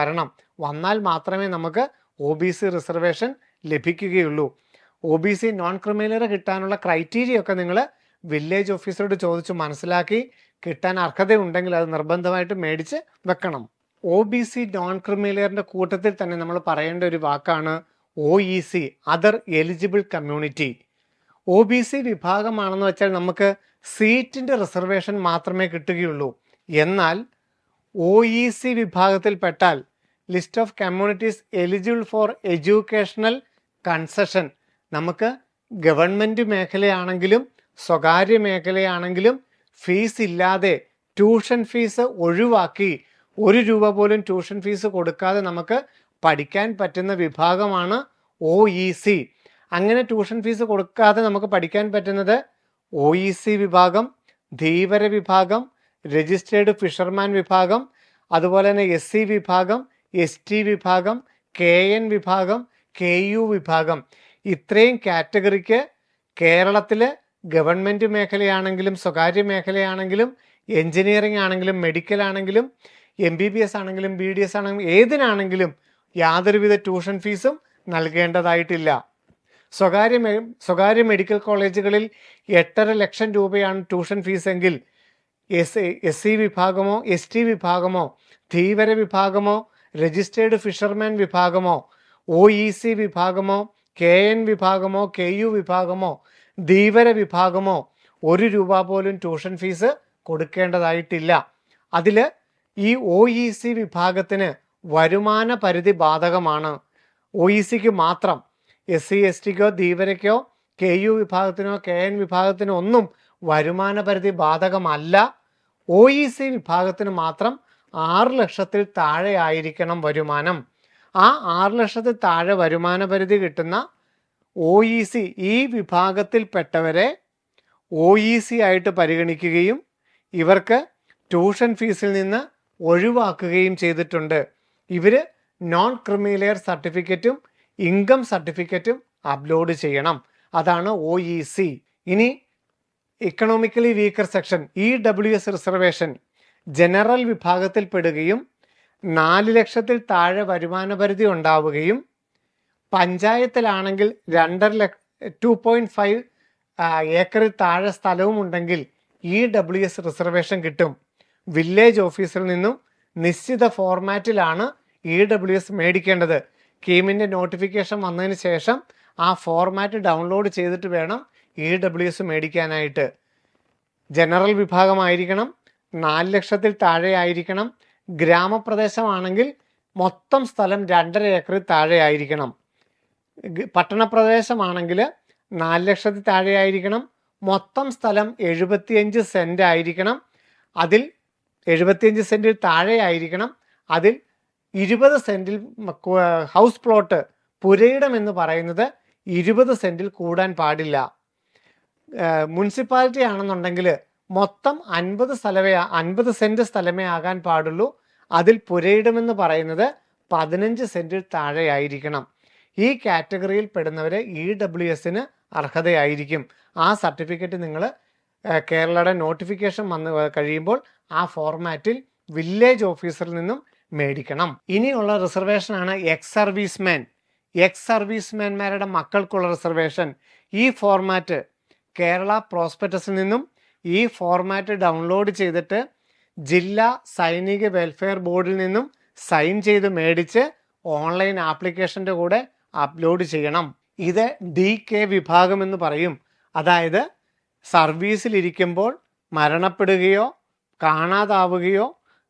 വന്നാൽ മാത്രമേ നമുക്ക് OBC റിസർവേഷൻ ലഭിക്കുകയുള്ളൂ. OBC നോൺ ക്രിമിലെയർ കിട്ടാനുള്ള ക്രൈറ്റീരിയ ഒക്കെ നിങ്ങൾ വില്ലേജ് ഓഫീസറോട് ചോദിച്ച് മനസ്സിലാക്കി കിട്ടാൻ അർഹതയുണ്ടെങ്കിൽ അത് നിർബന്ധമായിട്ട് മേടിച്ച് വെക്കണം. OBC നോൺ ക്രിമിലെയറിൻ്റെ കൂട്ടത്തിൽ തന്നെ നമ്മൾ പറയേണ്ട ഒരു വാക്കാണ് OEC, other eligible community. OBC വിഭാഗമാണെന്ന് വെച്ചാൽ നമുക്ക് സീറ്റിൻ്റെ റിസർവേഷൻ മാത്രമേ കിട്ടുകയുള്ളൂ. എന്നാൽ OEC വിഭാഗത്തിൽപ്പെട്ടാൽ list of communities eligible for educational concession, നമുക്ക് ഗവൺമെൻറ് മേഖലയാണെങ്കിലും സ്വകാര്യ മേഖലയാണെങ്കിലും ഫീസ് ഇല്ലാതെ ട്യൂഷൻ ഫീസ് ഒഴിവാക്കി 1 രൂപ പോലും ട്യൂഷൻ ഫീസ് കൊടുക്കാതെ നമുക്ക് പഠിക്കാൻ പറ്റുന്ന വിഭാഗമാണ് OEC. അങ്ങനെ ട്യൂഷൻ ഫീസ് കൊടുക്കാതെ നമുക്ക് പഠിക്കാൻ പറ്റുന്നത് OEC വിഭാഗം, ധീവര വിഭാഗം, രജിസ്റ്റേർഡ് ഫിഷർമാൻ വിഭാഗം, അതുപോലെ തന്നെ SC വിഭാഗം, ST വിഭാഗം, KN വിഭാഗം, KU വിഭാഗം. ഇത്രയും കാറ്റഗറിക്ക് കേരളത്തിൽ ഗവൺമെൻറ് മേഖലയാണെങ്കിലും സ്വകാര്യ മേഖലയാണെങ്കിലും എൻജിനീയറിംഗ് ആണെങ്കിലും മെഡിക്കൽ ആണെങ്കിലും MBBS ആണെങ്കിലും BDS ആണെങ്കിലും ഏതിനാണെങ്കിലും യാതൊരുവിധ ട്യൂഷൻ ഫീസും നൽകേണ്ടതായിട്ടില്ല. സ്വകാര്യ മെഡിക്കൽ കോളേജുകളിൽ 8.5 ലക്ഷം രൂപയാണ് ട്യൂഷൻ ഫീസ് എങ്കിൽ SC വിഭാഗമോ ST വിഭാഗമോ ധീവര വിഭാഗമോ രജിസ്റ്റേർഡ് ഫിഷർമാൻ വിഭാഗമോ OEC വിഭാഗമോ KN വിഭാഗമോ KU വിഭാഗമോ ധീവര വിഭാഗമോ 1 രൂപ പോലും ട്യൂഷൻ ഫീസ് കൊടുക്കേണ്ടതായിട്ടില്ല. അതിൽ ഈ OEC വിഭാഗത്തിന് വരുമാന പരിധി ബാധകമാണ്. OECക്ക് മാത്രം. SC STക്കോ ധീവരയ്ക്കോ KU വിഭാഗത്തിനോ KN വിഭാഗത്തിനോ ഒന്നും വരുമാന പരിധി ബാധകമല്ല. OEC വിഭാഗത്തിന് മാത്രം 6 ലക്ഷത്തിൽ താഴെ ആയിരിക്കണം വരുമാനം. ആ 6 ലക്ഷത്തിൽ താഴെ വരുമാന പരിധി കിട്ടുന്ന OEC ഈ വിഭാഗത്തിൽപ്പെട്ടവരെ OEC ആയിട്ട് പരിഗണിക്കുകയും ഇവർക്ക് ട്യൂഷൻ ഫീസിൽ നിന്ന് ഒഴിവാക്കുകയും ചെയ്തിട്ടുണ്ട്. ഇവർ നോൺ ക്രിമിലെയർ സർട്ടിഫിക്കറ്റും ഇൻകം സർട്ടിഫിക്കറ്റും അപ്ലോഡ് ചെയ്യണം. അതാണ് OEC. ഇനി economically weaker section EWS reservation general വിഭാഗത്തിൽ പെടുകയും 4 ലക്ഷത്തിൽ താഴെ വരുമാന പരിധി ഉണ്ടാവുകയും പഞ്ചായത്തിലാണെങ്കിൽ 2.5 ഏക്കറിൽ താഴെ സ്ഥലവും ഉണ്ടെങ്കിൽ EWS റിസർവേഷൻ കിട്ടും. വില്ലേജ് ഓഫീസിൽ നിന്നും നിശ്ചിത ഫോർമാറ്റിലാണ് EWS മേടിക്കേണ്ടത്. കീമിൻ്റെ നോട്ടിഫിക്കേഷൻ വന്നതിന് ശേഷം ആ ഫോർമാറ്റ് ഡൗൺലോഡ് ചെയ്തിട്ട് വേണം EWS മേടിക്കാനായിട്ട്. ജനറൽ വിഭാഗമായിരിക്കണം, 4 ലക്ഷത്തിൽ താഴെ ആയിരിക്കണം. ഗ്രാമപ്രദേശമാണെങ്കിൽ മൊത്തം സ്ഥലം 2.5 ഏക്കറിൽ താഴെ ആയിരിക്കണം. പട്ടണപ്രദേശമാണെങ്കിൽ 4 ലക്ഷത്തിൽ താഴെ ആയിരിക്കണം. മൊത്തം സ്ഥലം 75 സെൻറ്റ് ആയിരിക്കണം. അതിൽ 75 സെൻറ്റിൽ താഴെ ആയിരിക്കണം. അതിൽ 20 സെൻറ്റിൽ ഹൗസ് പ്ലോട്ട് പുരയിടം എന്ന് പറയുന്നത് 20 സെൻറ്റിൽ കൂടാൻ പാടില്ല. മുനിസിപ്പാലിറ്റി ആണെന്നുണ്ടെങ്കിൽ മൊത്തം 50 സെൻറ്റ് സ്ഥലമേ ആകാൻ പാടുള്ളൂ. അതിൽ പുരയിടമെന്ന് പറയുന്നത് 15 സെൻറ്റിൽ താഴെ ആയിരിക്കണം. ഈ കാറ്റഗറിയിൽ പെടുന്നവരെ EWSന് അർഹതയായിരിക്കും. ആ സർട്ടിഫിക്കറ്റ് നിങ്ങൾ കേരളയുടെ നോട്ടിഫിക്കേഷൻ വന്ന് കഴിയുമ്പോൾ ആ ഫോർമാറ്റിൽ വില്ലേജ് ഓഫീസറിൽ നിന്നും മേടിക്കണം. ഇനിയുള്ള റിസർവേഷനാണ് എക്സ് സർവീസ്മാൻമാരുടെ മക്കൾക്കുള്ള റിസർവേഷൻ. ഈ ഫോർമാറ്റ് കേരള പ്രോസ്പെക്ടസിൽ നിന്നും ഈ ഫോർമാറ്റ് ഡൗൺലോഡ് ചെയ്തിട്ട് ജില്ലാ സൈനിക വെൽഫെയർ ബോർഡിൽ നിന്നും സൈൻ ചെയ്ത് മേടിച്ച് ഓൺലൈൻ ആപ്ലിക്കേഷൻ്റെ കൂടെ അപ്ലോഡ് ചെയ്യണം. ഇത് DK വിഭാഗം എന്ന് പറയും. അതായത് സർവീസിലിരിക്കുമ്പോൾ മരണപ്പെടുകയോ കാണാതാവുകയോ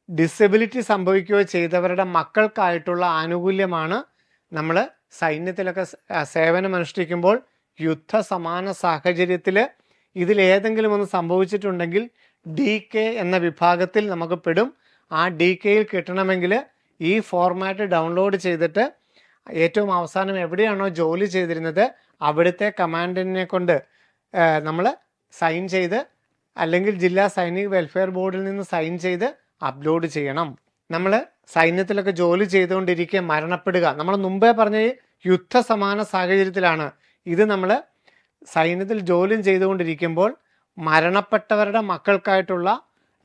ഡിസബിലിറ്റി സംഭവിക്കുകയോ ചെയ്തവരുടെ മക്കൾക്കായിട്ടുള്ള ആനുകൂല്യമാണ്. നമ്മൾ സൈന്യത്തിലൊക്കെ സേവനമനുഷ്ഠിക്കുമ്പോൾ യുദ്ധസമാന സാഹചര്യത്തിൽ ഇതിലേതെങ്കിലും ഒന്ന് സംഭവിച്ചിട്ടുണ്ടെങ്കിൽ DK എന്ന വിഭാഗത്തിൽ നമുക്ക് പെടും. ആ DKയിൽ കിട്ടണമെങ്കിൽ ഈ ഫോർമാറ്റ് ഡൗൺലോഡ് ചെയ്തിട്ട് ഏറ്റവും അവസാനം എവിടെയാണോ ജോലി ചെയ്തിരുന്നത് അവിടുത്തെ കമാൻഡന്റിനെ കൊണ്ട് നമ്മൾ സൈൻ ചെയ്ത് അല്ലെങ്കിൽ ജില്ലാ സൈനിക വെൽഫെയർ ബോർഡിൽ നിന്ന് സൈൻ ചെയ്ത് അപ്ലോഡ് ചെയ്യണം. നമ്മൾ സൈന്യത്തിലൊക്കെ ജോലി ചെയ്തുകൊണ്ടിരിക്കെ മരണപ്പെടുക, നമ്മൾ മുമ്പേ പറഞ്ഞ യുദ്ധസമാന സാഹചര്യത്തിലാണ്. ഇത് നമ്മൾ സൈന്യത്തിൽ ജോലി ചെയ്തുകൊണ്ടിരിക്കുമ്പോൾ മരണപ്പെട്ടവരുടെ മക്കൾക്കായിട്ടുള്ള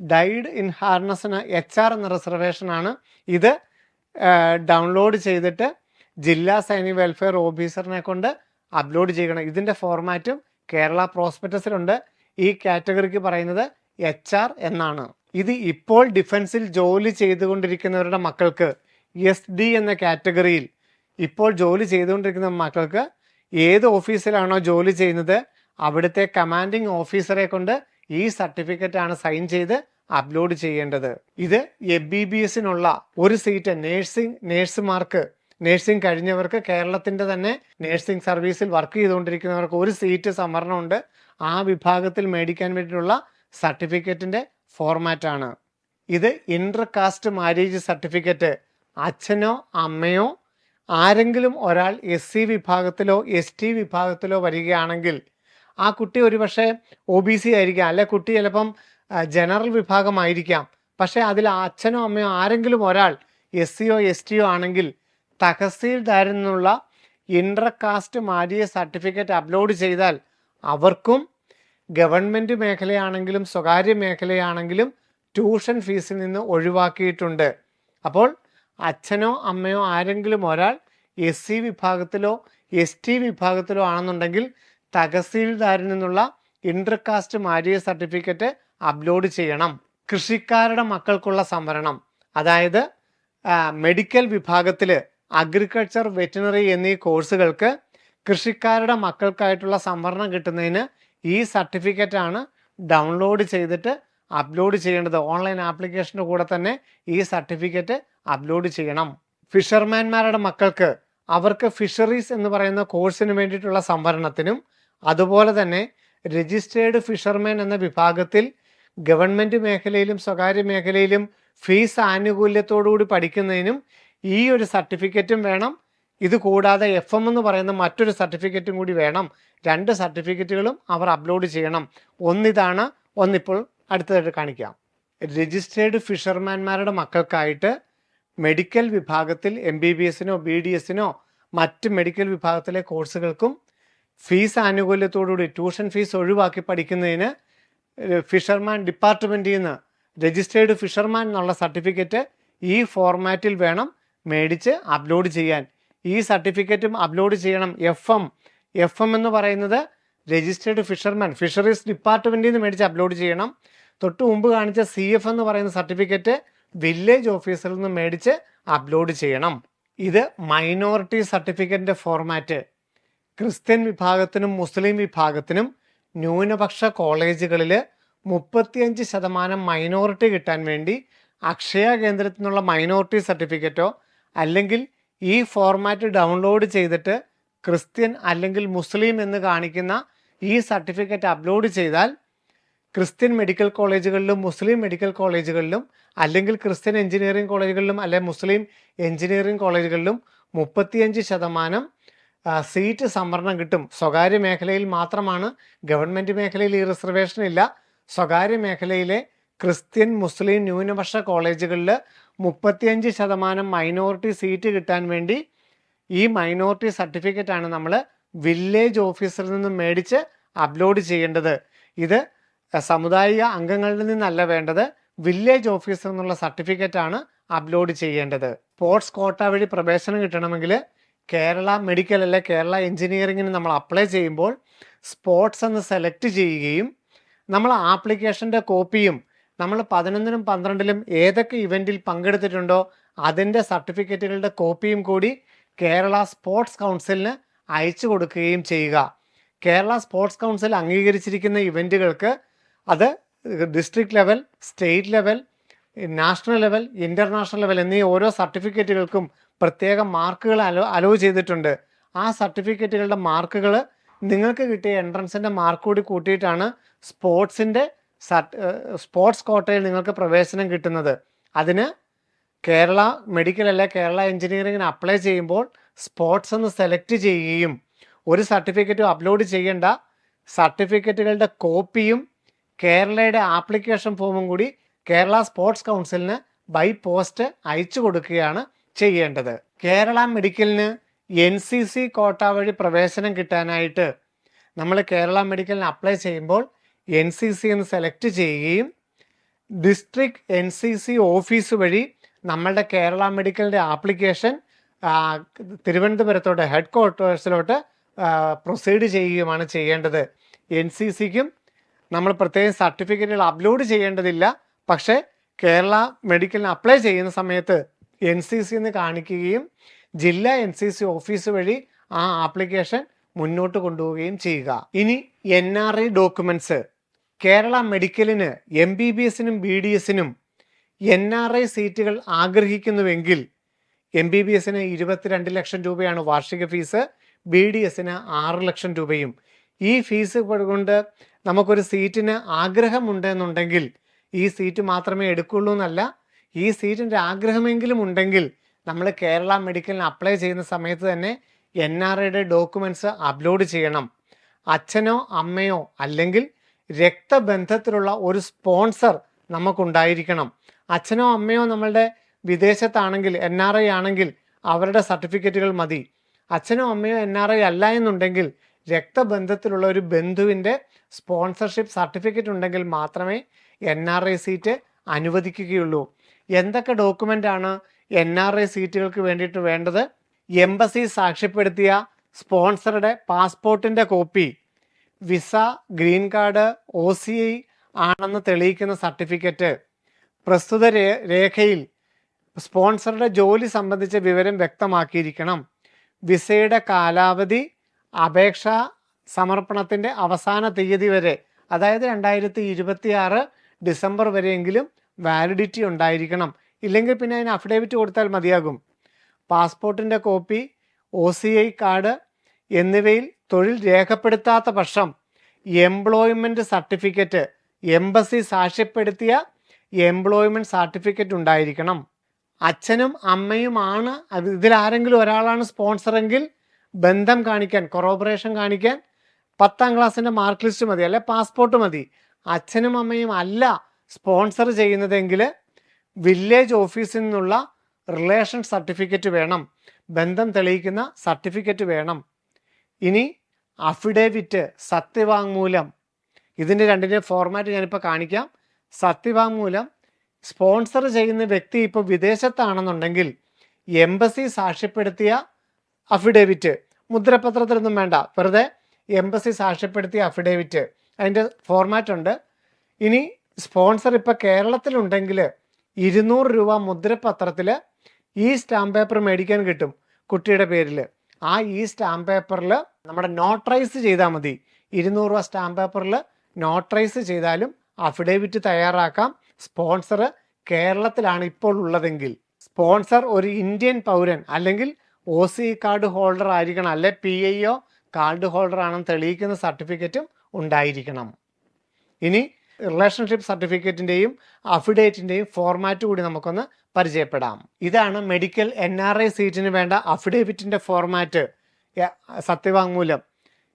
ഡൈഡ് ഇൻ ഹാർനസിന് HR എന്ന റിസർവേഷനാണ്. ഇത് ഡൗൺലോഡ് ചെയ്തിട്ട് ജില്ലാ സൈനിക വെൽഫെയർ ഓഫീസറിനെ കൊണ്ട് അപ്ലോഡ് ചെയ്യണം. ഇതിൻ്റെ ഫോർമാറ്റും കേരള പ്രോസ്പെക്ടസിലുണ്ട്. ഈ കാറ്റഗറിക്ക് പറയുന്നത് HR എന്നാണ്. ഇത് ഇപ്പോൾ ഡിഫൻസിൽ ജോലി ചെയ്തുകൊണ്ടിരിക്കുന്നവരുടെ മക്കൾക്ക് SD എന്ന കാറ്റഗറിയിൽ ഇപ്പോൾ ജോലി ചെയ്തുകൊണ്ടിരിക്കുന്ന മക്കൾക്ക് ഏത് ഓഫീസിലാണോ ജോലി ചെയ്യുന്നത് അവിടുത്തെ കമാൻഡിങ് ഓഫീസറെ കൊണ്ട് ഈ സർട്ടിഫിക്കറ്റാണ് സൈൻ ചെയ്ത് അപ്ലോഡ് ചെയ്യേണ്ടത്. ഇത് MBBSനുള്ള ഒരു സീറ്റ് നേഴ്സിംഗ് കഴിഞ്ഞവർക്ക് കേരളത്തിൻ്റെ തന്നെ നേഴ്സിംഗ് സർവീസിൽ വർക്ക് ചെയ്തുകൊണ്ടിരിക്കുന്നവർക്ക് ഒരു സീറ്റ് സംവരണമുണ്ട്. ആ വിഭാഗത്തിൽ മേടിക്കാൻ വേണ്ടിയിട്ടുള്ള സർട്ടിഫിക്കറ്റിൻ്റെ ഫോർമാറ്റാണ്. ഇത് ഇൻ്റർ കാസ്റ്റ് മാരേജ് സർട്ടിഫിക്കറ്റ് അച്ഛനോ അമ്മയോ ആരെങ്കിലും ഒരാൾ SC വിഭാഗത്തിലോ ST വിഭാഗത്തിലോ വരികയാണെങ്കിൽ ആ കുട്ടി ഒരുപക്ഷെ OBC ആയിരിക്കാം, അല്ലെ കുട്ടി ചിലപ്പം ജനറൽ വിഭാഗമായിരിക്കാം. പക്ഷേ അതിൽ അച്ഛനോ അമ്മയോ ആരെങ്കിലും ഒരാൾ SCയോ STയോ ആണെങ്കിൽ തഹസീൽദാരിൽ നിന്നുള്ള ഇൻ്റർ കാസ്റ്റ് മാരേജ് സർട്ടിഫിക്കറ്റ് അപ്ലോഡ് ചെയ്താൽ അവർക്കും ഗവൺമെൻറ് മേഖലയാണെങ്കിലും സ്വകാര്യ മേഖലയാണെങ്കിലും ട്യൂഷൻ ഫീസിൽ നിന്ന് ഒഴിവാക്കിയിട്ടുണ്ട്. അപ്പോൾ അച്ഛനോ അമ്മയോ ആരെങ്കിലും ഒരാൾ SC വിഭാഗത്തിലോ ST വിഭാഗത്തിലോ ആണെന്നുണ്ടെങ്കിൽ തഹസീൽദാരിൽ നിന്നുള്ള ഇൻ്റർ കാസ്റ്റ് മാരേജ് സർട്ടിഫിക്കറ്റ് അപ്ലോഡ് ചെയ്യണം. കൃഷിക്കാരുടെ മക്കൾക്കുള്ള സംവരണം, അതായത് മെഡിക്കൽ വിഭാഗത്തിൽ അഗ്രികൾച്ചർ, വെറ്റിനറി എന്നീ കോഴ്സുകൾക്ക് കൃഷിക്കാരുടെ മക്കൾക്കായിട്ടുള്ള സംവരണം കിട്ടുന്നതിന് ഈ സർട്ടിഫിക്കറ്റാണ് ഡൗൺലോഡ് ചെയ്തിട്ട് അപ്ലോഡ് ചെയ്യേണ്ടത്. ഓൺലൈൻ ആപ്ലിക്കേഷൻ്റെ കൂടെ തന്നെ ഈ സർട്ടിഫിക്കറ്റ് അപ്ലോഡ് ചെയ്യണം. ഫിഷർമാൻമാരുടെ മക്കൾക്ക് അവർക്ക് ഫിഷറീസ് എന്ന് പറയുന്ന കോഴ്സിന് വേണ്ടിയിട്ടുള്ള സംവരണത്തിനും അതുപോലെ തന്നെ രജിസ്റ്റേർഡ് ഫിഷർമാൻ എന്ന വിഭാഗത്തിൽ ഗവൺമെൻറ് മേഖലയിലും സ്വകാര്യ മേഖലയിലും ഫീസ് ആനുകൂല്യത്തോടുകൂടി പഠിക്കുന്നതിനും ഈ ഒരു സർട്ടിഫിക്കറ്റും വേണം. ഇത് കൂടാതെ FM എന്ന് പറയുന്ന മറ്റൊരു സർട്ടിഫിക്കറ്റും കൂടി വേണം. 2 സർട്ടിഫിക്കറ്റുകളും അവർ അപ്ലോഡ് ചെയ്യണം. ഒന്നിതാണ്, ഒന്നിപ്പോൾ അടുത്തതായിട്ട് കാണിക്കാം. രജിസ്റ്റേർഡ് ഫിഷർമാൻമാരുടെ മക്കൾക്കായിട്ട് മെഡിക്കൽ വിഭാഗത്തിൽ MBBSനോ BDSനോ മറ്റ് മെഡിക്കൽ വിഭാഗത്തിലെ കോഴ്സുകൾക്കും ഫീസ് ആനുകൂല്യത്തോടുകൂടി ട്യൂഷൻ ഫീസ് ഒഴിവാക്കി പഠിക്കുന്നതിന് ഫിഷർമാൻ ഡിപ്പാർട്ട്മെൻറ്റിൽ നിന്ന് രജിസ്റ്റേർഡ് ഫിഷർമാൻ എന്നുള്ള സർട്ടിഫിക്കറ്റ് ഈ ഫോർമാറ്റിൽ വേണം മേടിച്ച് അപ്ലോഡ് ചെയ്യാൻ. ഈ സർട്ടിഫിക്കറ്റും അപ്ലോഡ് ചെയ്യണം. FM എന്ന് പറയുന്നത് രജിസ്റ്റേർഡ് ഫിഷർമാൻ, ഫിഷറീസ് ഡിപ്പാർട്ട്മെൻറ്റിൽ നിന്ന് മേടിച്ച് അപ്ലോഡ് ചെയ്യണം. തൊട്ട് മുമ്പ് കാണിച്ച CF എന്ന് പറയുന്ന സർട്ടിഫിക്കറ്റ് വില്ലേജ് ഓഫീസിൽ നിന്ന് മേടിച്ച് അപ്ലോഡ് ചെയ്യണം. ഇത് മൈനോറിറ്റി സർട്ടിഫിക്കറ്റിൻ്റെ ഫോർമാറ്റ്. ക്രിസ്ത്യൻ വിഭാഗത്തിനും മുസ്ലിം വിഭാഗത്തിനും ന്യൂനപക്ഷ കോളേജുകളിൽ 35% മൈനോറിറ്റി കിട്ടാൻ വേണ്ടി അക്ഷയ കേന്ദ്രത്തിൽ നിന്നുള്ള മൈനോറിറ്റി സർട്ടിഫിക്കറ്റോ അല്ലെങ്കിൽ ഈ ഫോർമാറ്റ് ഡൗൺലോഡ് ചെയ്തിട്ട് ക്രിസ്ത്യൻ അല്ലെങ്കിൽ മുസ്ലിം എന്ന് കാണിക്കുന്ന ഈ സർട്ടിഫിക്കറ്റ് അപ്ലോഡ് ചെയ്താൽ ക്രിസ്ത്യൻ മെഡിക്കൽ കോളേജുകളിലും മുസ്ലിം മെഡിക്കൽ കോളേജുകളിലും അല്ലെങ്കിൽ ക്രിസ്ത്യൻ എഞ്ചിനീയറിംഗ് കോളേജുകളിലും അല്ലെ മുസ്ലിം എഞ്ചിനീയറിംഗ് കോളേജുകളിലും 35% സീറ്റ് സംവരണം കിട്ടും. സ്വകാര്യ മേഖലയിൽ മാത്രമാണ്, ഗവൺമെൻറ് മേഖലയിൽ ഈ റിസർവേഷൻ ഇല്ല. സ്വകാര്യ മേഖലയിലെ ക്രിസ്ത്യൻ മുസ്ലിം ന്യൂനപക്ഷ കോളേജുകളിൽ 35% മൈനോറിറ്റി സീറ്റ് കിട്ടാൻ വേണ്ടി ഈ മൈനോറിറ്റി സർട്ടിഫിക്കറ്റാണ് നമ്മൾ വില്ലേജ് ഓഫീസിൽ നിന്ന് മേടിച്ച് അപ്ലോഡ് ചെയ്യേണ്ടത്. ഇത് സമുദായിക അംഗങ്ങളിൽ നിന്നല്ല വേണ്ടത്, വില്ലേജ് ഓഫീസിൽ നിന്നുള്ള സർട്ടിഫിക്കറ്റാണ് അപ്ലോഡ് ചെയ്യേണ്ടത്. സ്പോർട്സ് കോട്ട വഴി പ്രവേശനം കിട്ടണമെങ്കിൽ കേരള മെഡിക്കൽ അല്ലെ കേരള എഞ്ചിനീയറിങ്ങിന് നമ്മൾ അപ്ലൈ ചെയ്യുമ്പോൾ സ്പോർട്സ് എന്ന് സെലക്ട് ചെയ്യുകയും നമ്മൾ ആപ്ലിക്കേഷൻ്റെ കോപ്പിയും നമ്മൾ 11നും 12ലും ഏതൊക്കെ ഇവൻറ്റിൽ പങ്കെടുത്തിട്ടുണ്ടോ അതിൻ്റെ സർട്ടിഫിക്കറ്റുകളുടെ കോപ്പിയും കൂടി കേരള സ്പോർട്സ് കൗൺസിലിന് അയച്ചു കൊടുക്കുകയും ചെയ്യുക. കേരള സ്പോർട്സ് കൗൺസിൽ അംഗീകരിച്ചിരിക്കുന്ന ഇവൻറ്റുകൾക്ക് അത് district level, state level, national level, international level എന്നീ ഓരോ സർട്ടിഫിക്കറ്റുകൾക്കും പ്രത്യേക മാർക്കുകൾ അലോ ചെയ്തിട്ടുണ്ട്. ആ സർട്ടിഫിക്കറ്റുകളുടെ മാർക്കുകൾ നിങ്ങൾക്ക് കിട്ടിയ എൻട്രൻസിൻ്റെ മാർക്ക് കൂടി കൂട്ടിയിട്ടാണ് സ്പോർട്സ് കോട്ടയിൽ നിങ്ങൾക്ക് പ്രവേശനം കിട്ടുന്നത്. അതിന് കേരള മെഡിക്കൽ അല്ലെ കേരള എഞ്ചിനീയറിങ്ങിന് അപ്ലൈ ചെയ്യുമ്പോൾ സ്പോർട്സ് എന്ന് സെലക്ട് ചെയ്യുകയും ഒരു സർട്ടിഫിക്കറ്റും അപ്ലോഡ് ചെയ്യേണ്ട, സർട്ടിഫിക്കറ്റുകളുടെ കോപ്പിയും കേരളയുടെ ആപ്ലിക്കേഷൻ ഫോമും കൂടി കേരള സ്പോർട്സ് കൗൺസിലിന് ബൈ പോസ്റ്റ് അയച്ചു കൊടുക്കുകയാണ് ചെയ്യേണ്ടത്. കേരള മെഡിക്കലിന് NCC കോട്ട വഴി പ്രവേശനം കിട്ടാനായിട്ട് നമ്മൾ കേരള മെഡിക്കലിന് അപ്ലൈ ചെയ്യുമ്പോൾ NCC എന്ന് സെലക്ട് ചെയ്യുകയും ഡിസ്ട്രിക്ട് NCC ഓഫീസ് വഴി നമ്മളുടെ കേരള മെഡിക്കലിൻ്റെ ആപ്ലിക്കേഷൻ തിരുവനന്തപുരത്തോട്ട് ഹെഡ് ക്വാർട്ടേഴ്സിലോട്ട് പ്രൊസീഡ് ചെയ്യുകയുമാണ് ചെയ്യേണ്ടത്. NCCക്കും നമ്മൾ പ്രത്യേകം സർട്ടിഫിക്കറ്റുകൾ അപ്ലോഡ് ചെയ്യേണ്ടതില്ല. പക്ഷേ കേരള മെഡിക്കലിന് അപ്ലൈ ചെയ്യുന്ന സമയത്ത് NCC എന്ന് കാണിക്കുകയും ജില്ലാ NCC ഓഫീസ് വഴി ആ ആപ്ലിക്കേഷൻ മുന്നോട്ട് കൊണ്ടുപോവുകയും ചെയ്യുക. ഇനി NRI ഡോക്യുമെൻറ്റ്സ്. കേരള മെഡിക്കലിന് MBBSനും BDSനും NRI സീറ്റുകൾ ആഗ്രഹിക്കുന്നുവെങ്കിൽ MBBSന് 22 ലക്ഷം രൂപയാണ് വാർഷിക ഫീസ്, BDSന് 6 ലക്ഷം രൂപയും. ഈ ഫീസ് കൊണ്ട് നമുക്കൊരു സീറ്റിന് ആഗ്രഹമുണ്ടെന്നുണ്ടെങ്കിൽ ഈ സീറ്റ് മാത്രമേ എടുക്കുള്ളൂ എന്നല്ല, ഈ സീറ്റിൻ്റെ ആഗ്രഹമെങ്കിലും ഉണ്ടെങ്കിൽ നമ്മൾ കേരള മെഡിക്കലിന് അപ്ലൈ ചെയ്യുന്ന സമയത്ത് തന്നെ NRIയുടെ ഡോക്യുമെൻറ്റ്സ് അപ്ലോഡ് ചെയ്യണം. അച്ഛനോ അമ്മയോ അല്ലെങ്കിൽ രക്തബന്ധത്തിലുള്ള ഒരു സ്പോൺസർ നമുക്കുണ്ടായിരിക്കണം. അച്ഛനോ അമ്മയോ നമ്മളുടെ വിദേശത്താണെങ്കിൽ NRI ആണെങ്കിൽ അവരുടെ സർട്ടിഫിക്കറ്റുകൾ മതി. അച്ഛനോ അമ്മയോ NRI അല്ല എന്നുണ്ടെങ്കിൽ രക്തബന്ധത്തിലുള്ള ഒരു ബന്ധുവിൻ്റെ സ്പോൺസർഷിപ്പ് സർട്ടിഫിക്കറ്റ് ഉണ്ടെങ്കിൽ മാത്രമേ NRI സീറ്റ് അനുവദിക്കുകയുള്ളൂ. എന്തൊക്കെ ഡോക്യുമെൻ്റാണ് NRI സീറ്റുകൾക്ക് വേണ്ടിയിട്ട് വേണ്ടത്? എംബസി സാക്ഷ്യപ്പെടുത്തിയ സ്പോൺസറുടെ പാസ്പോർട്ടിൻ്റെ copy, visa, green card, OCI ആണെന്ന് തെളിയിക്കുന്ന സർട്ടിഫിക്കറ്റ്, പ്രസ്തുത രേഖയിൽ സ്പോൺസറുടെ ജോലി സംബന്ധിച്ച വിവരം വ്യക്തമാക്കിയിരിക്കണം, വിസയുടെ കാലാവധി അപേക്ഷ സമർപ്പണത്തിൻ്റെ അവസാന തീയതി വരെ, അതായത് 2026 ഡിസംബർ വരെയെങ്കിലും വാലിഡിറ്റി ഉണ്ടായിരിക്കണം. ഇല്ലെങ്കിൽ പിന്നെ അതിന് അഫിഡേവിറ്റ് കൊടുത്താൽ മതിയാകും. പാസ്പോർട്ടിൻ്റെ കോപ്പി, OCI കാർഡ് എന്നിവയിൽ തൊഴിൽ രേഖപ്പെടുത്താത്ത പക്ഷം എംപ്ലോയ്മെൻറ്റ് സർട്ടിഫിക്കറ്റ്, എംബസി സാക്ഷ്യപ്പെടുത്തിയ എംപ്ലോയ്മെൻറ്റ് സർട്ടിഫിക്കറ്റ് ഉണ്ടായിരിക്കണം. അച്ഛനും അമ്മയുമാണ് ഇതിലാരെങ്കിലും ഒരാളാണ് സ്പോൺസറെങ്കിൽ ബന്ധം കാണിക്കാൻ, കൊറോബറേഷൻ കാണിക്കാൻ 10ാം ക്ലാസ്സിൻ്റെ മാർക്ക് ലിസ്റ്റ് മതി, അല്ലെ പാസ്പോർട്ട് മതി. അച്ഛനും അമ്മയും അല്ല സ്പോൺസർ ചെയ്യുന്നതെങ്കിൽ വില്ലേജ് ഓഫീസിൽ നിന്നുള്ള റിലേഷൻ സർട്ടിഫിക്കറ്റ് വേണം, ബന്ധം തെളിയിക്കുന്ന സർട്ടിഫിക്കറ്റ് വേണം. ഇനി അഫിഡേവിറ്റ്, സത്യവാങ്മൂലം, ഇതിൻ്റെ രണ്ടിൻ്റെ ഫോർമാറ്റ് ഞാനിപ്പോൾ കാണിക്കാം. സത്യവാങ്മൂലം, സ്പോൺസർ ചെയ്യുന്ന വ്യക്തി ഇപ്പോൾ വിദേശത്താണെന്നുണ്ടെങ്കിൽ എംബസി സാക്ഷ്യപ്പെടുത്തിയ അഫിഡേവിറ്റ്, മുദ്രപത്രത്തിലൊന്നും വേണ്ട, വെറുതെ എംബസി സാക്ഷ്യപ്പെടുത്തിയ അഫിഡേവിറ്റ്, അതിൻ്റെ ഫോർമാറ്റ് ഉണ്ട്. ഇനി സ്പോൺസർ ഇപ്പോൾ കേരളത്തിലുണ്ടെങ്കിൽ 200 രൂപ മുദ്രപത്രത്തിൽ ഈ സ്റ്റാമ്പ് പേപ്പർ മേടിക്കാൻ കിട്ടും കുട്ടിയുടെ പേരിൽ. ആ ഈ സ്റ്റാമ്പ് പേപ്പറിൽ നമ്മുടെ നോട്ടറൈസ് ചെയ്താൽ മതി. 200 രൂപ സ്റ്റാമ്പ് പേപ്പറിൽ നോട്ടറൈസ് ചെയ്താലും അഫിഡേവിറ്റ് തയ്യാറാക്കാം. സ്പോൺസർ കേരളത്തിലാണ് ഇപ്പോൾ ഉള്ളതെങ്കിൽ. സ്പോൺസർ ഒരു ഇന്ത്യൻ പൗരൻ അല്ലെങ്കിൽ OCI കാർഡ് ഹോൾഡർ ആയിരിക്കണം, അല്ലെ PIO കാർഡ് ഹോൾഡർ ആണെന്ന് തെളിയിക്കുന്ന സർട്ടിഫിക്കറ്റും ഉണ്ടായിരിക്കണം. ഇനി റിലേഷൻഷിപ്പ് സർട്ടിഫിക്കറ്റിൻ്റെയും അഫിഡേറ്റിൻ്റെയും ഫോർമാറ്റ് കൂടി നമുക്കൊന്ന് പരിചയപ്പെടാം. ഇതാണ് മെഡിക്കൽ NRI സീറ്റിന് വേണ്ട അഫിഡേവിറ്റിൻ്റെ ഫോർമാറ്റ്, സത്യവാങ്മൂലം.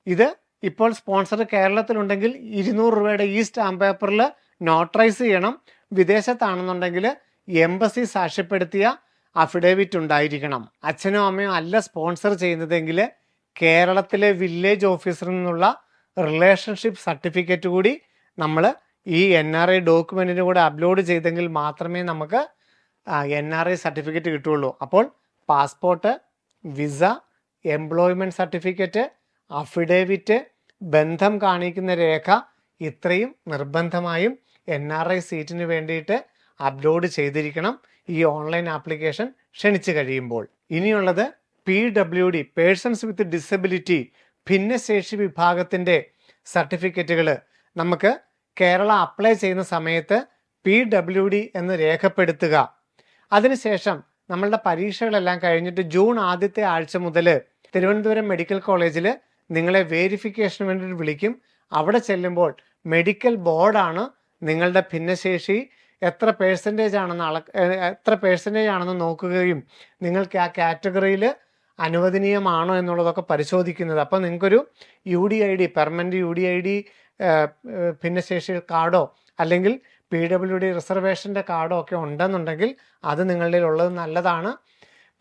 ഇത് ഇപ്പോൾ സ്പോൺസർ കേരളത്തിലുണ്ടെങ്കിൽ 200 രൂപയുടെ ഈ സ്റ്റാമ്പ് പേപ്പറിൽ നോട്ടറൈസ് ചെയ്യണം. വിദേശത്താണെന്നുണ്ടെങ്കിൽ എംബസി സാക്ഷ്യപ്പെടുത്തിയ അഫിഡേവിറ്റ് ഉണ്ടായിരിക്കണം. അച്ഛനോ അമ്മയോ അല്ല സ്പോൺസർ ചെയ്യുന്നതെങ്കിൽ കേരളത്തിലെ വില്ലേജ് ഓഫീസറിൽ നിന്നുള്ള റിലേഷൻഷിപ്പ് സർട്ടിഫിക്കറ്റ് കൂടി നമ്മൾ ഈ NRI ഡോക്യുമെൻറ്റിന് കൂടെ അപ്ലോഡ് ചെയ്തെങ്കിൽ മാത്രമേ നമുക്ക് NRI സർട്ടിഫിക്കറ്റ് കിട്ടുകയുള്ളൂ. അപ്പോൾ passport, visa, employment certificate, affidavit, ബന്ധം കാണിക്കുന്ന രേഖ, ഇത്രയും നിർബന്ധമായും NRI സീറ്റിന് വേണ്ടിയിട്ട് അപ്ലോഡ് ചെയ്തിരിക്കണം ഈ ഓൺലൈൻ ആപ്ലിക്കേഷൻ ക്ഷണിച്ചു കഴിയുമ്പോൾ. ഇനിയുള്ളത് PWD, പേഴ്സൺസ് വിത്ത് ഡിസബിലിറ്റി, ഭിന്നശേഷി വിഭാഗത്തിൻ്റെ സർട്ടിഫിക്കറ്റുകൾ നമുക്ക് കേരള അപ്ലൈ ചെയ്യുന്ന സമയത്ത് PWD എന്ന് രേഖപ്പെടുത്തുക. അതിനുശേഷം നമ്മളുടെ പരീക്ഷകളെല്ലാം കഴിഞ്ഞിട്ട് ജൂൺ ആദ്യത്തെ ആഴ്ച മുതൽ തിരുവനന്തപുരം മെഡിക്കൽ കോളേജിൽ നിങ്ങളെ വേരിഫിക്കേഷന് വേണ്ടിയിട്ട് വിളിക്കും. അവിടെ ചെല്ലുമ്പോൾ മെഡിക്കൽ ബോർഡാണ് നിങ്ങളുടെ ഭിന്നശേഷി എത്ര പേഴ്സൻറ്റേജ് ആണെന്ന് നോക്കുകയും നിങ്ങൾക്ക് ആ കാറ്റഗറിയിൽ അനുവദനീയമാണോ എന്നുള്ളതൊക്കെ പരിശോധിക്കുന്നത്. അപ്പോൾ നിങ്ങൾക്കൊരു UDID, പെർമനൻറ്റ് UDID ഭിന്നശേഷി കാർഡോ അല്ലെങ്കിൽ PWD റിസർവേഷൻ്റെ കാർഡോ ഒക്കെ ഉണ്ടെന്നുണ്ടെങ്കിൽ അത് നിങ്ങളുടെ ഉള്ളത് നല്ലതാണ്.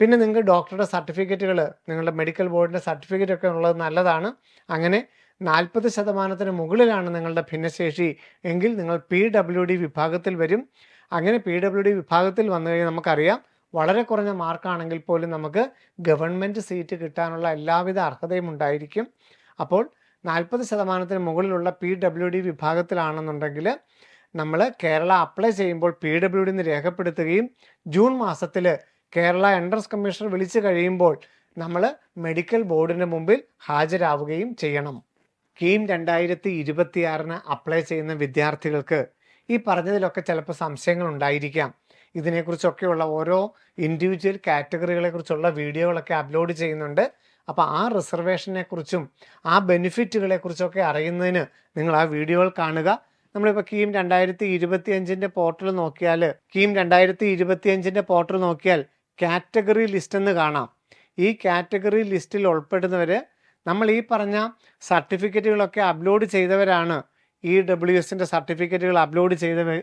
പിന്നെ നിങ്ങൾക്ക് ഡോക്ടറുടെ സർട്ടിഫിക്കറ്റുകൾ, നിങ്ങളുടെ മെഡിക്കൽ ബോർഡിൻ്റെ സർട്ടിഫിക്കറ്റ് ഒക്കെ ഉള്ളത് നല്ലതാണ്. അങ്ങനെ 40% മുകളിലാണ് നിങ്ങളുടെ ഭിന്നശേഷി എങ്കിൽ നിങ്ങൾ PWD വിഭാഗത്തിൽ വരും. അങ്ങനെ PWD വിഭാഗത്തിൽ വന്നു കഴിഞ്ഞാൽ നമുക്കറിയാം വളരെ കുറഞ്ഞ മാർക്കാണെങ്കിൽ പോലും നമുക്ക് ഗവൺമെൻറ് സീറ്റ് കിട്ടാനുള്ള എല്ലാവിധ അർഹതയും ഉണ്ടായിരിക്കും. അപ്പോൾ 40% മുകളിലുള്ള PWD വിഭാഗത്തിലാണെന്നുണ്ടെങ്കിൽ നമ്മൾ കേരള അപ്ലൈ ചെയ്യുമ്പോൾ PWD എന്ന് രേഖപ്പെടുത്തുകയും ജൂൺ മാസത്തിൽ കേരള എൻട്രൻസ് കമ്മീഷണർ വിളിച്ചു കഴിയുമ്പോൾ നമ്മൾ മെഡിക്കൽ ബോർഡിന് മുമ്പിൽ ഹാജരാവുകയും ചെയ്യണം. കീം 2026 അപ്ലൈ ചെയ്യുന്ന വിദ്യാർത്ഥികൾക്ക് ഈ പറഞ്ഞതിലൊക്കെ ചിലപ്പോൾ സംശയങ്ങൾ ഉണ്ടായിരിക്കാം. ഇതിനെക്കുറിച്ചൊക്കെയുള്ള ഓരോ ഇൻഡിവിജ്വൽ കാറ്റഗറികളെക്കുറിച്ചുള്ള വീഡിയോകളൊക്കെ അപ്ലോഡ് ചെയ്യുന്നുണ്ട്. അപ്പോൾ ആ റിസർവേഷനെ കുറിച്ചും ആ ബെനിഫിറ്റുകളെ കുറിച്ചൊക്കെ അറിയുന്നതിന് നിങ്ങൾ ആ വീഡിയോകൾ കാണുക. നമ്മളിപ്പോൾ കീം 2025 പോർട്ടൽ നോക്കിയാൽ കാറ്റഗറി ലിസ്റ്റ് എന്ന് കാണാം. ഈ കാറ്റഗറി ലിസ്റ്റിൽ ഉൾപ്പെടുന്നവർ നമ്മൾ ഈ പറഞ്ഞ സർട്ടിഫിക്കറ്റുകളൊക്കെ അപ്ലോഡ് ചെയ്തവരാണ്. EWSൻ്റെ സർട്ടിഫിക്കറ്റുകൾ അപ്ലോഡ് ചെയ്തവർ,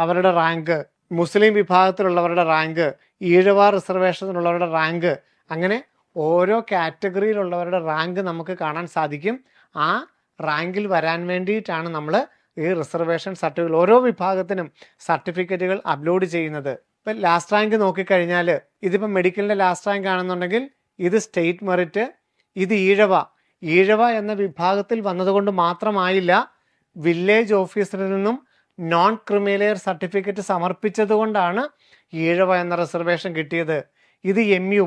അവരുടെ റാങ്ക്, മുസ്ലിം വിഭാഗത്തിലുള്ളവരുടെ റാങ്ക്, ഈഴവ റിസർവേഷനിലുള്ളവരുടെ റാങ്ക്, അങ്ങനെ ഓരോ കാറ്റഗറിയിലുള്ളവരുടെ റാങ്ക് നമുക്ക് കാണാൻ സാധിക്കും. ആ റാങ്കിൽ വരാൻ വേണ്ടിയിട്ടാണ് നമ്മൾ ഈ റിസർവേഷൻ സർട്ടിഫിക്കറ്റ് ഓരോ വിഭാഗത്തിനും സർട്ടിഫിക്കറ്റുകൾ അപ്ലോഡ് ചെയ്യുന്നത്. ഇപ്പം ലാസ്റ്റ് റാങ്ക് നോക്കിക്കഴിഞ്ഞാൽ ഇതിപ്പോൾ മെഡിക്കലിൻ്റെ ലാസ്റ്റ് റാങ്ക് ആണെന്നുണ്ടെങ്കിൽ ഇത് സ്റ്റേറ്റ് മെറിറ്റ്, ഇത് ഈഴവ എന്ന വിഭാഗത്തിൽ വന്നതുകൊണ്ട് മാത്രമായില്ല, വില്ലേജ് ഓഫീസറിൽ നിന്നും നോൺ ക്രിമിലെയർ സർട്ടിഫിക്കറ്റ് സമർപ്പിച്ചത് കൊണ്ടാണ് ഈഴവ എന്ന റിസർവേഷൻ കിട്ടിയത്. ഇത് MU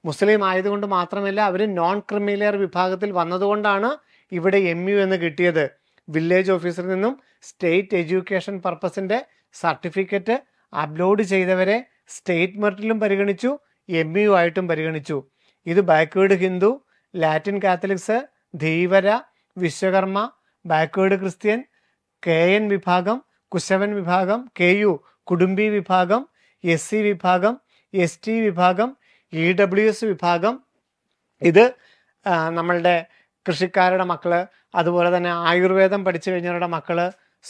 മുസ്ലിം ആയതുകൊണ്ട് മാത്രമല്ല, അവർ നോൺ ക്രിമിലെയർ വിഭാഗത്തിൽ വന്നതുകൊണ്ടാണ് ഇവിടെ MU എന്ന് കിട്ടിയത്. വില്ലേജ് ഓഫീസറിൽ നിന്നും സ്റ്റേറ്റ് എഡ്യൂക്കേഷൻ പർപ്പസിൻ്റെ സർട്ടിഫിക്കറ്റ് അപ്ലോഡ് ചെയ്തവരെ സ്റ്റേറ്റ് മെറിറ്റിലും പരിഗണിച്ചു, MU ആയിട്ടും പരിഗണിച്ചു. ഇത് backward Hindu, Latin Catholics, Dheevara, Vishwakarma, backward Christian, KN വിഭാഗം, കുശവൻ വിഭാഗം, KU കുടുംബി വിഭാഗം, SC വിഭാഗം, ST വിഭാഗം, EWS വിഭാഗം. ഇത് നമ്മളുടെ കൃഷിക്കാരുടെ മക്കൾ, അതുപോലെ തന്നെ ആയുർവേദം പഠിച്ചു കഴിഞ്ഞവരുടെ മക്കൾ,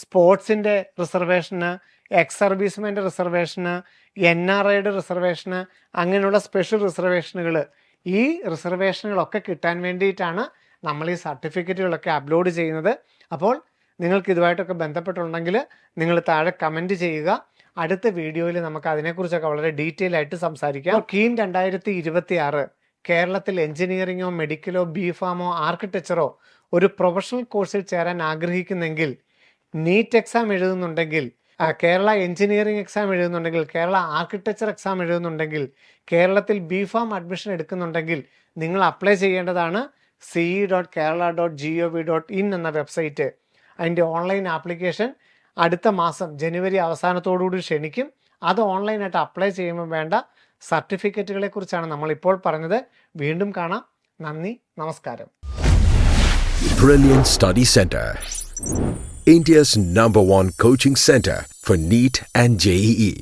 സ്പോർട്സിൻ്റെ റിസർവേഷന്, എക്സ് സർവീസ്മെൻ്റെ റിസർവേഷന്, NRIയുടെ റിസർവേഷന്, അങ്ങനെയുള്ള സ്പെഷ്യൽ റിസർവേഷനുകൾ. ഈ റിസർവേഷനുകളൊക്കെ കിട്ടാൻ വേണ്ടിയിട്ടാണ് നമ്മൾ ഈ സർട്ടിഫിക്കറ്റുകളൊക്കെ അപ്ലോഡ് ചെയ്യുന്നത്. അപ്പോൾ നിങ്ങൾക്ക് ഇതുമായിട്ടൊക്കെ ബന്ധപ്പെട്ടുണ്ടെങ്കിൽ നിങ്ങൾ താഴെ കമൻറ്റ് ചെയ്യുക. അടുത്ത വീഡിയോയിൽ നമുക്ക് അതിനെക്കുറിച്ചൊക്കെ വളരെ ഡീറ്റെയിൽ ആയിട്ട് സംസാരിക്കാം. കീം 2026 കേരളത്തിൽ എഞ്ചിനീയറിങ്ങോ മെഡിക്കലോ BPharm ആർക്കിടെക്ചറോ ഒരു പ്രൊഫഷണൽ കോഴ്സിൽ ചേരാൻ ആഗ്രഹിക്കുന്നെങ്കിൽ, നീറ്റ് എക്സാം എഴുതുന്നുണ്ടെങ്കിൽ, കേരള എഞ്ചിനീയറിംഗ് എക്സാം എഴുതുന്നുണ്ടെങ്കിൽ, കേരള ആർക്കിടെക്ചർ എക്സാം എഴുതുന്നുണ്ടെങ്കിൽ, കേരളത്തിൽ BPharm അഡ്മിഷൻ എടുക്കുന്നുണ്ടെങ്കിൽ നിങ്ങൾ അപ്ലൈ ചെയ്യേണ്ടതാണ് ce.kerala.gov.in എന്ന വെബ്സൈറ്റ്. അതിൻ്റെ ഓൺലൈൻ ആപ്ലിക്കേഷൻ അടുത്ത മാസം ജനുവരി അവസാനത്തോടുകൂടി ക്ഷണിക്കും. അത് ഓൺലൈനായിട്ട് അപ്ലൈ ചെയ്യുമ്പോൾ വേണ്ട സർട്ടിഫിക്കറ്റുകളെ കുറിച്ചാണ് നമ്മളിപ്പോൾ പറഞ്ഞത്. വീണ്ടും കാണാം. നന്ദി, നമസ്കാരം. Brilliant Study Center, India's #1 coaching center for NEET and JEE.